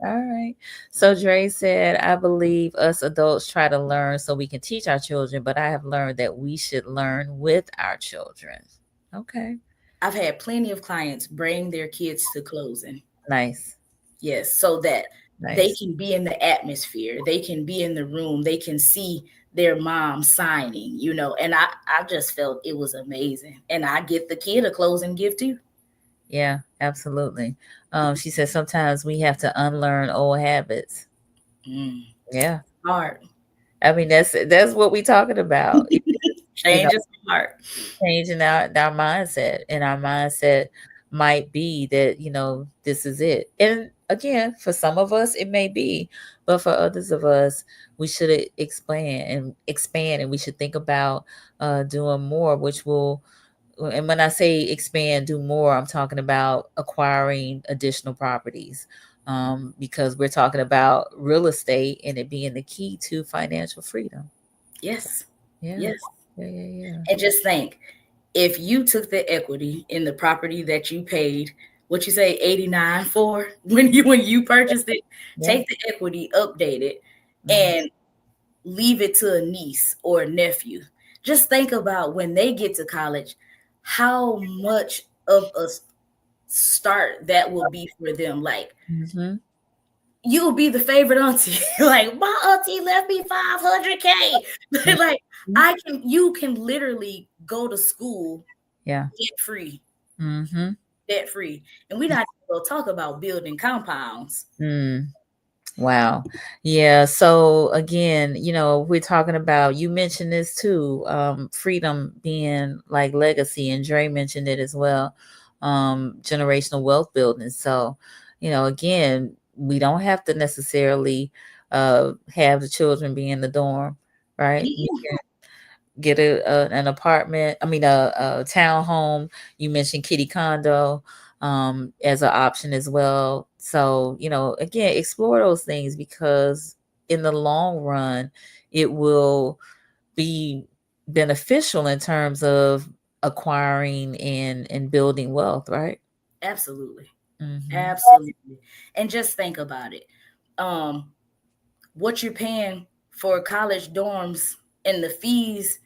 Speaker 2: All right. So Dre said, I believe us adults try to learn so we can teach our children, but I have learned that we should learn with our children. Okay.
Speaker 3: I've had plenty of clients bring their kids to closing.
Speaker 2: Nice.
Speaker 3: Yes, so that they
Speaker 2: Nice.
Speaker 3: can be in the atmosphere, they can be in the room, they can see their mom signing, and I just felt it was amazing. And I get the kid a closing gift too.
Speaker 2: Yeah, absolutely. She said sometimes we have to unlearn old habits.
Speaker 3: Mm,
Speaker 2: Yeah.
Speaker 3: hard.
Speaker 2: I mean, that's what we're talking about. You know,
Speaker 3: Change is hard.
Speaker 2: changing our mindset, and our mindset might be that this is it. And again, for some of us it may be, but for others of us we should expand, and we should think about doing more, which will, and when I say expand, do more, I'm talking about acquiring additional properties, because we're talking about real estate and it being the key to financial freedom. So,
Speaker 3: Yes.
Speaker 2: yeah.
Speaker 3: Yes.
Speaker 2: Yeah. Yeah. Yeah.
Speaker 3: And just think, if you took the equity in the property that you paid, what you say, 89 for when you purchased it,
Speaker 2: Yeah.
Speaker 3: take the equity, update it,
Speaker 2: Mhm.
Speaker 3: and leave it to a niece or a nephew. Just think about when they get to college, how much of a start that will be for them. Like,
Speaker 2: Mhm.
Speaker 3: you'll be the favorite auntie. Like, my auntie left me 500K. Like,
Speaker 2: Mhm.
Speaker 3: you can literally go to school
Speaker 2: Yeah.
Speaker 3: debt free,
Speaker 2: Mhm.
Speaker 3: debt free. And we're not going to talk about building compounds.
Speaker 2: Mm. Wow. Yeah. So again, we're talking about, you mentioned this too, freedom being like legacy, and Dre mentioned it as well. Generational wealth building. So, again, we don't have to necessarily have the children be in the dorm, right? We
Speaker 3: Yeah,
Speaker 2: can get an apartment, I mean a townhome. You mentioned kitty condo as an option as well. So again, explore those things, because in the long run it will be beneficial in terms of acquiring and building wealth, right?
Speaker 3: absolutely.
Speaker 2: Hmm.
Speaker 3: Absolutely. And just think about it. Um, what you're paying for college dorms and the fees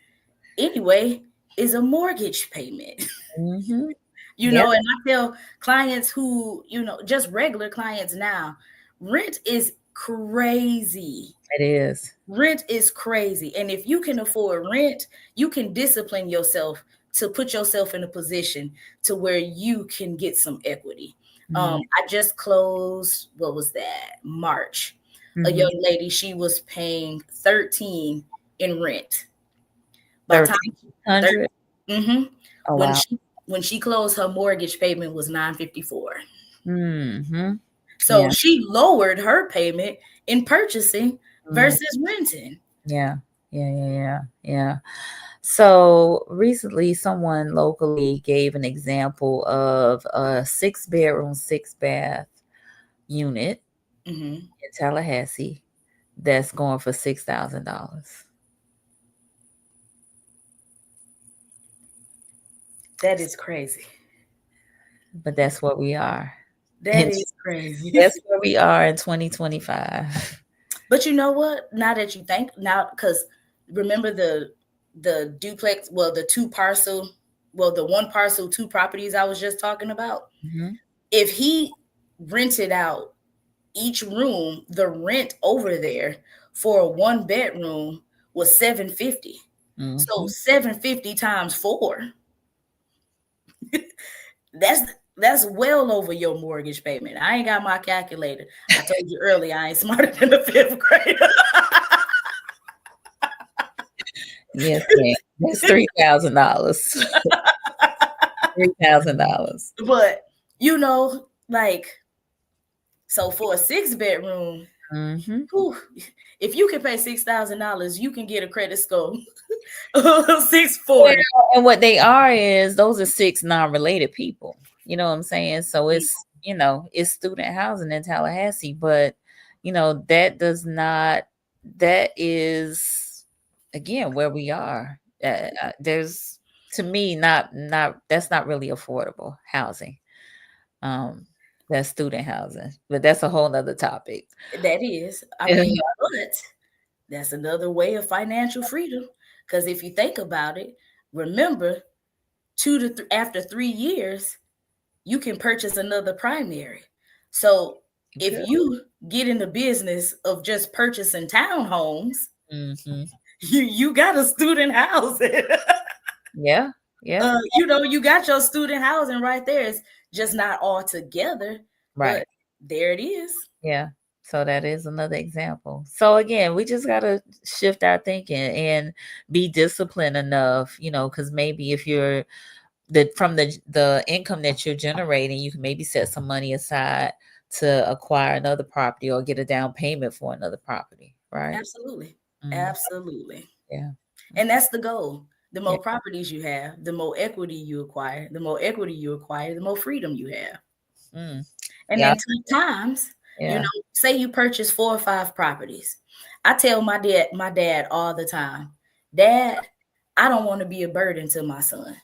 Speaker 3: anyway is a mortgage payment.
Speaker 2: Mm-hmm.
Speaker 3: You
Speaker 2: Yeah,
Speaker 3: know, and I tell clients who, just regular clients now, rent is crazy.
Speaker 2: it is.
Speaker 3: Rent is crazy. And if you can afford rent, you can discipline yourself to put yourself in a position to where you can get some equity.
Speaker 2: Mm-hmm.
Speaker 3: I just closed, what was that? March. A
Speaker 2: Mm-hmm.
Speaker 3: young lady, she was paying 13 in rent. By the time
Speaker 2: 1,300.
Speaker 3: mm-hmm,
Speaker 2: Oh
Speaker 3: when
Speaker 2: wow.
Speaker 3: she closed, her mortgage payment was 954.
Speaker 2: Mm-hmm.
Speaker 3: So
Speaker 2: Yeah.
Speaker 3: she lowered her payment in purchasing
Speaker 2: Mm.
Speaker 3: versus renting.
Speaker 2: Yeah. Yeah. Yeah. Yeah. Yeah. So recently, someone locally gave an example of a 6 bedroom, 6 bath unit
Speaker 3: Mm-hmm.
Speaker 2: in Tallahassee that's going for $6,000.
Speaker 3: That is crazy.
Speaker 2: But that's where we are.
Speaker 3: That
Speaker 2: And
Speaker 3: is crazy.
Speaker 2: that's where we are in 2025.
Speaker 3: But you know what? Now that you think now, because remember the duplex, well, the two parcel, well, the one parcel, two properties I was just talking about.
Speaker 2: Mm-hmm.
Speaker 3: If he rented out each room, the rent over there for a 1 bedroom was 750. So
Speaker 2: Mm-hmm.
Speaker 3: 750 times four, that's that's well over your mortgage payment. I ain't got my calculator. I told you earlier I ain't smarter than the fifth grader.
Speaker 2: Yes, ma'am. That's $3,000. $3,000.
Speaker 3: But like, so for a 6 bedroom,
Speaker 2: Mm-hmm.
Speaker 3: whew, if you can pay $6,000, you can get a credit score of 640.
Speaker 2: Well, and what they are is those are 6 non-related people. You know what I'm saying? So it's student housing in Tallahassee, but that is again where we are. There's to me not that's not really affordable housing. Um, that's student housing, but that's a whole nother topic.
Speaker 3: That is, I mean, but that's another way of financial freedom. Because if you think about it, remember, after 3 years, you can purchase another primary. So if
Speaker 2: Good.
Speaker 3: you get in the business of just purchasing townhomes,
Speaker 2: Mm-hmm.
Speaker 3: you got a student housing.
Speaker 2: Yeah. Yeah.
Speaker 3: You got your student housing right there. It's just not all together,
Speaker 2: Right.
Speaker 3: but there it is.
Speaker 2: Yeah. So that is another example. So again, we just got to shift our thinking and be disciplined enough, because maybe if you're from the income that you're generating, you can maybe set some money aside to acquire another property or get a down payment for another property, right?
Speaker 3: Absolutely.
Speaker 2: Mm,
Speaker 3: Absolutely.
Speaker 2: yeah.
Speaker 3: And that's the goal. The
Speaker 2: Yeah.
Speaker 3: more properties you have, the more equity you acquire. The more equity you acquire, the more freedom you have.
Speaker 2: Mm,
Speaker 3: And
Speaker 2: yeah.
Speaker 3: then sometimes,
Speaker 2: Yeah.
Speaker 3: say you purchase 4 or 5 properties. I tell my dad all the time, Dad, I don't want to be a burden to my son.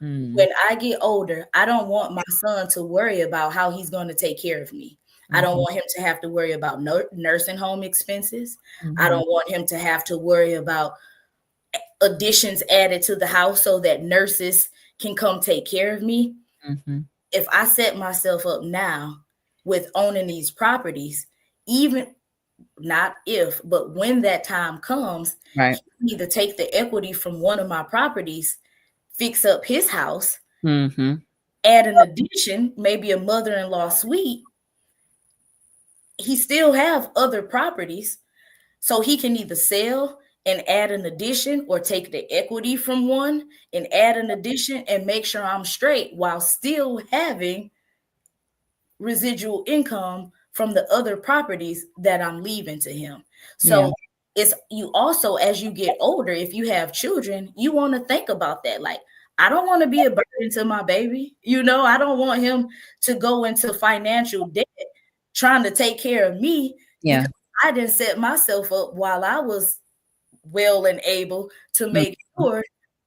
Speaker 2: Mm,
Speaker 3: When I get older, I don't want my son to worry about how he's going to take care of me. I don't
Speaker 2: mhm,
Speaker 3: want him to have to worry about nursing home expenses. I
Speaker 2: mhm,
Speaker 3: don't want him to have to worry about additions added to the house so that nurses can come take care of me.
Speaker 2: mhm.
Speaker 3: If I set myself up now with owning these properties, even not if, but when that time comes,
Speaker 2: Right.
Speaker 3: he can either take the equity from one of my properties, fix up his house,
Speaker 2: Mhm.
Speaker 3: add an addition, maybe a mother-in-law suite. He still have other properties, so he can either sell and add an addition or take the equity from one and add an addition and make sure I'm straight while still having residual income from the other properties that I'm leaving to him.
Speaker 2: Yeah.
Speaker 3: So it's you also, as you get older, if you have children, you want to think about that. Like, I don't want to be a burden to my baby. I don't want him to go into financial debt trying to take care of me
Speaker 2: Yeah.
Speaker 3: because I didn't set myself up while I was well and able to make
Speaker 2: Mhm.
Speaker 3: sure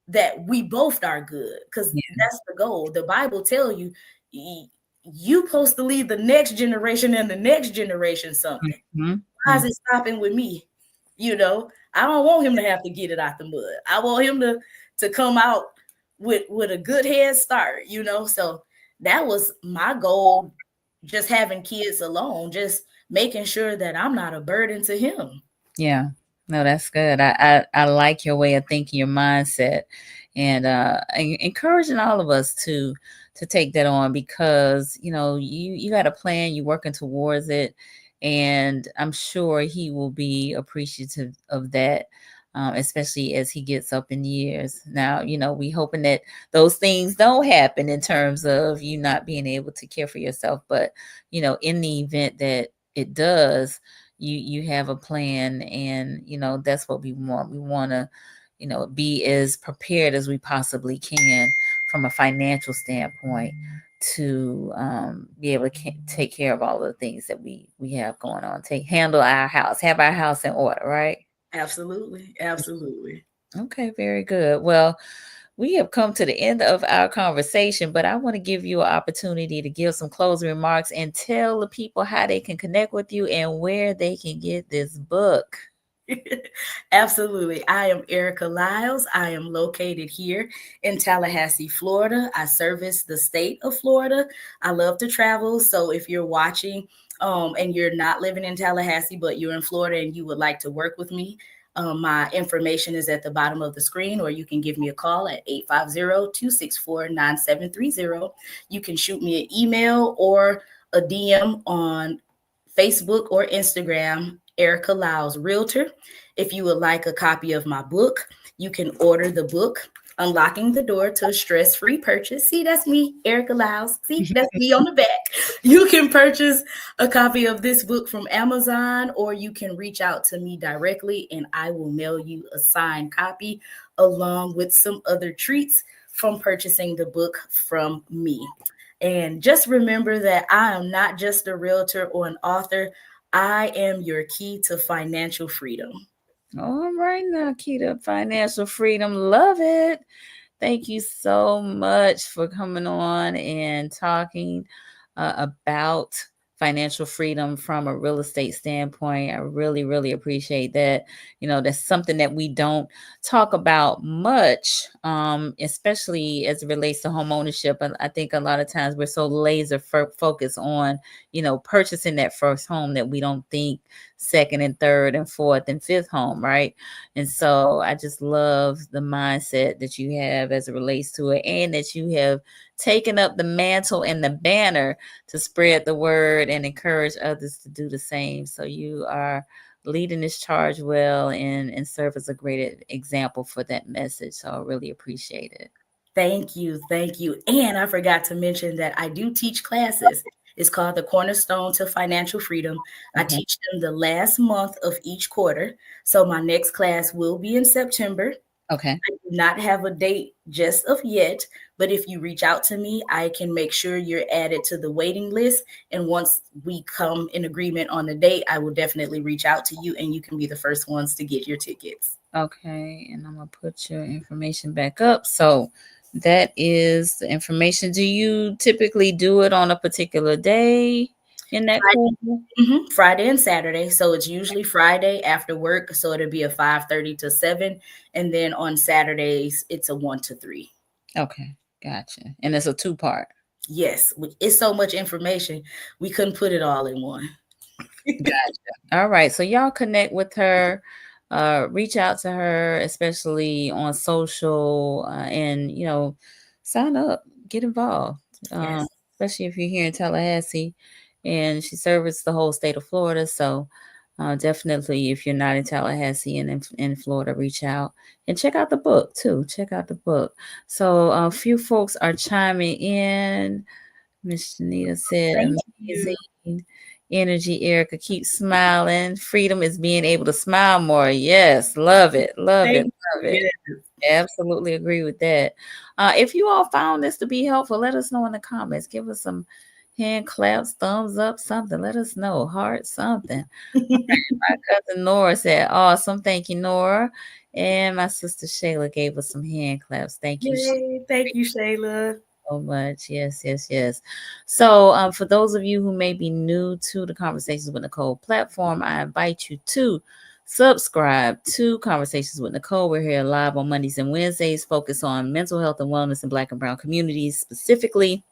Speaker 3: that we both are good, because
Speaker 2: Yeah.
Speaker 3: that's the goal. The Bible tell you you supposed to leave the next generation and the next generation something.
Speaker 2: Mhm.
Speaker 3: Why
Speaker 2: Mm.
Speaker 3: is it stopping with me? I don't want him to have to get it out the mud. I want him to come out with a good head start. So that was my goal, just having kids alone, just making sure that I'm not a burden to him.
Speaker 2: Yeah. No, that's good. I like your way of thinking, your mindset, and encouraging all of us to take that on, because you got a plan, you're working towards it, and I'm sure he will be appreciative of that. Especially as he gets up in years. Now, we hoping that those things don't happen in terms of you not being able to care for yourself. But, in the event that it does, you have a plan, and that's what we want. We want to be as prepared as we possibly can from a financial standpoint to be able to take care of all of the things that we have going on, handle our house, have our house in order, right?
Speaker 3: Absolutely. Absolutely.
Speaker 2: Okay, very good. Well, we have come to the end of our conversation, but I want to give you an opportunity to give some closing remarks and tell the people how they can connect with you and where they can get this book.
Speaker 3: Absolutely. I am Erica Lyles. I am located here in Tallahassee, Florida. I service the state of Florida. I love to travel. So if you're watching and you're not living in Tallahassee, but you're in Florida and you would like to work with me, my information is at the bottom of the screen, or you can give me a call at 850-264-9730. You can shoot me an email or a DM on Facebook or Instagram, Erica Lyles Realtor. If you would like a copy of my book, you can order the book, Unlocking the Door to a Stress-Free Purchase. See, that's me, Erica Lyles. See, that's me on the back. You can purchase a copy of this book from Amazon, or you can reach out to me directly and I will mail you a signed copy along with some other treats from purchasing the book from me. And just remember that I am not just a realtor or an author. I am your key to financial freedom.
Speaker 2: All right, now, key to financial freedom. Love it. Thank you so much for coming on and talking about financial freedom from a real estate standpoint. I really, really appreciate that. That's something that we don't talk about much, especially as it relates to home ownership. And I think a lot of times we're so laser focused on, purchasing that first home that we don't think second and third and fourth and fifth home, right? And so I just love the mindset that you have as it relates to it, and that you have taken up the mantle and the banner to spread the word and encourage others to do the same. So you are leading this charge well, and serve as a great example for that message. So I really appreciate it.
Speaker 3: Thank you. Thank you. And I forgot to mention that I do teach classes. It's called the Cornerstone to Financial Freedom. I
Speaker 2: Okay.
Speaker 3: teach them the last month of each quarter. So my next class will be in September.
Speaker 2: Okay.
Speaker 3: I do not have a date just of yet, but if you reach out to me, I can make sure you're added to the waiting list. And once we come in agreement on the date, I will definitely reach out to you and you can be the first ones to get your tickets.
Speaker 2: Okay. And I'm going to put your information back up. So that is the information. Do you typically do it on a particular day in that quarter?
Speaker 3: Friday and Saturday. So it's usually Friday after work. So it'll be a 5:30 to 7. And then on Saturdays, it's a 1 to 3.
Speaker 2: Okay. Gotcha. And it's a 2-part.
Speaker 3: Yes. It's so much information. We couldn't put it all in one.
Speaker 2: Gotcha. All right. So y'all connect with her, reach out to her, especially on social, and sign up, get involved.
Speaker 3: Yes.
Speaker 2: Especially if you're here in Tallahassee, and she serves the whole state of Florida. So definitely, if you're not in Tallahassee and in Florida, reach out and check out the book too. Check out the book. So a few folks are chiming in. Miss Shanita said,
Speaker 3: Thank you.
Speaker 2: amazing energy, Erica. Keep smiling. Freedom is being able to smile more. Yes, love it. Love it.
Speaker 3: Thank
Speaker 2: Love
Speaker 3: you.
Speaker 2: it.
Speaker 3: Yes.
Speaker 2: Absolutely agree with that. If you all found this to be helpful, let us know in the comments. Give us some hand claps, thumbs up, something. Let us know. Heart, something. My cousin Nora said, awesome. Thank you, Nora. And my sister Shayla gave us some hand claps. Thank you,
Speaker 3: Yay. Thank you, Shayla.
Speaker 2: so much. Yes, yes, yes. So, for those of you who may be new to the Conversations with Nicole platform, I invite you to subscribe to Conversations with Nicole. We're here live on Mondays and Wednesdays, focus on mental health and wellness in Black and Brown communities specifically.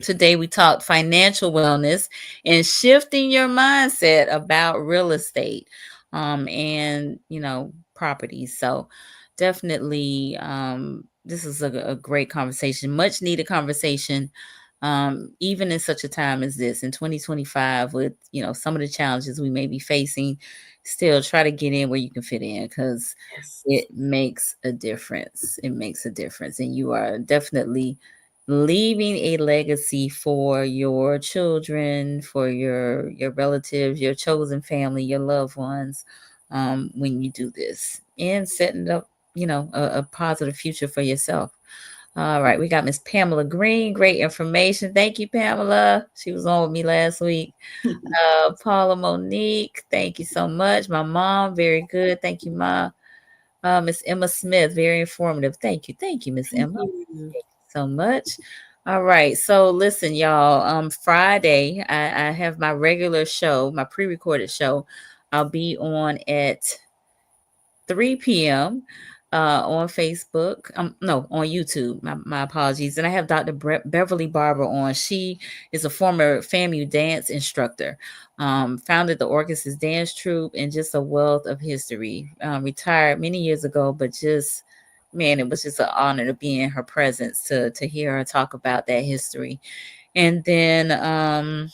Speaker 2: Today, we talked financial wellness and shifting your mindset about real estate, and, properties. So definitely, this is a great conversation, much needed conversation, even in such a time as this in 2025 with, some of the challenges we may be facing. Still try to get in where you can fit in, because
Speaker 3: Yes.
Speaker 2: it makes a difference. It makes a difference. And you are definitely leaving a legacy for your children, for your relatives, your chosen family, your loved ones, when you do this, and setting up, a positive future for yourself. All right, we got Miss Pamela Green. Great information. Thank you, Pamela. She was on with me last week. Paula Monique, thank you so much. My mom, very good. Thank you, Ma. Miss Emma Smith, very informative. Thank you. Thank you, Miss
Speaker 3: Thank
Speaker 2: Emma.
Speaker 3: you.
Speaker 2: Thank you so much. All right. So listen, y'all. Friday, I have my regular show, my pre-recorded show. I'll be on at 3 p.m. On Facebook. No, on YouTube. My apologies. And I have Dr. Beverly Barber on. She is a former FAMU dance instructor, founded the Orchesis Dance Troupe, and just a wealth of history. Retired many years ago, but just, man, it was just an honor to be in her presence, to hear her talk about that history. And then,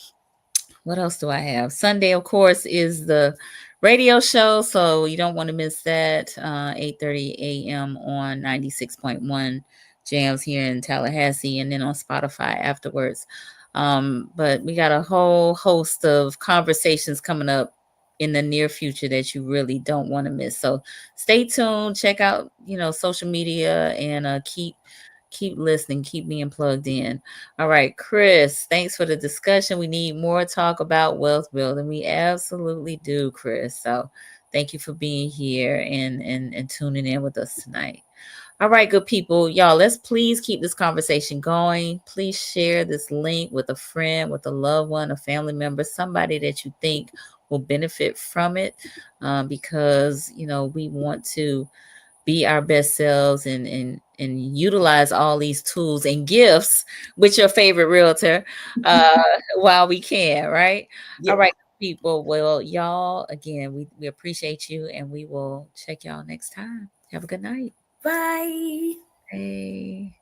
Speaker 2: what else do I have? Sunday, of course, is the radio show, so you don't want to miss that. 8:30 a.m. on 96.1 Jams here in Tallahassee, and then on Spotify afterwards. But we got a whole host of conversations coming up in the near future that you really don't want to miss. So stay tuned, check out, social media, and keep listening, keep being plugged in. All right, Chris, thanks for the discussion. We need more talk about wealth building. We absolutely do, Chris. So thank you for being here and tuning in with us tonight. All right, good people. Y'all, let's please keep this conversation going. Please share this link with a friend, with a loved one, a family member, somebody that you think will benefit from it, because, we want to be our best selves and utilize all these tools and gifts with your favorite realtor, while we can, right? All
Speaker 3: Yeah.
Speaker 2: right, people. Well, y'all, again, we appreciate you, and we will check y'all next time. Have a good night.
Speaker 3: Bye.
Speaker 2: Hey.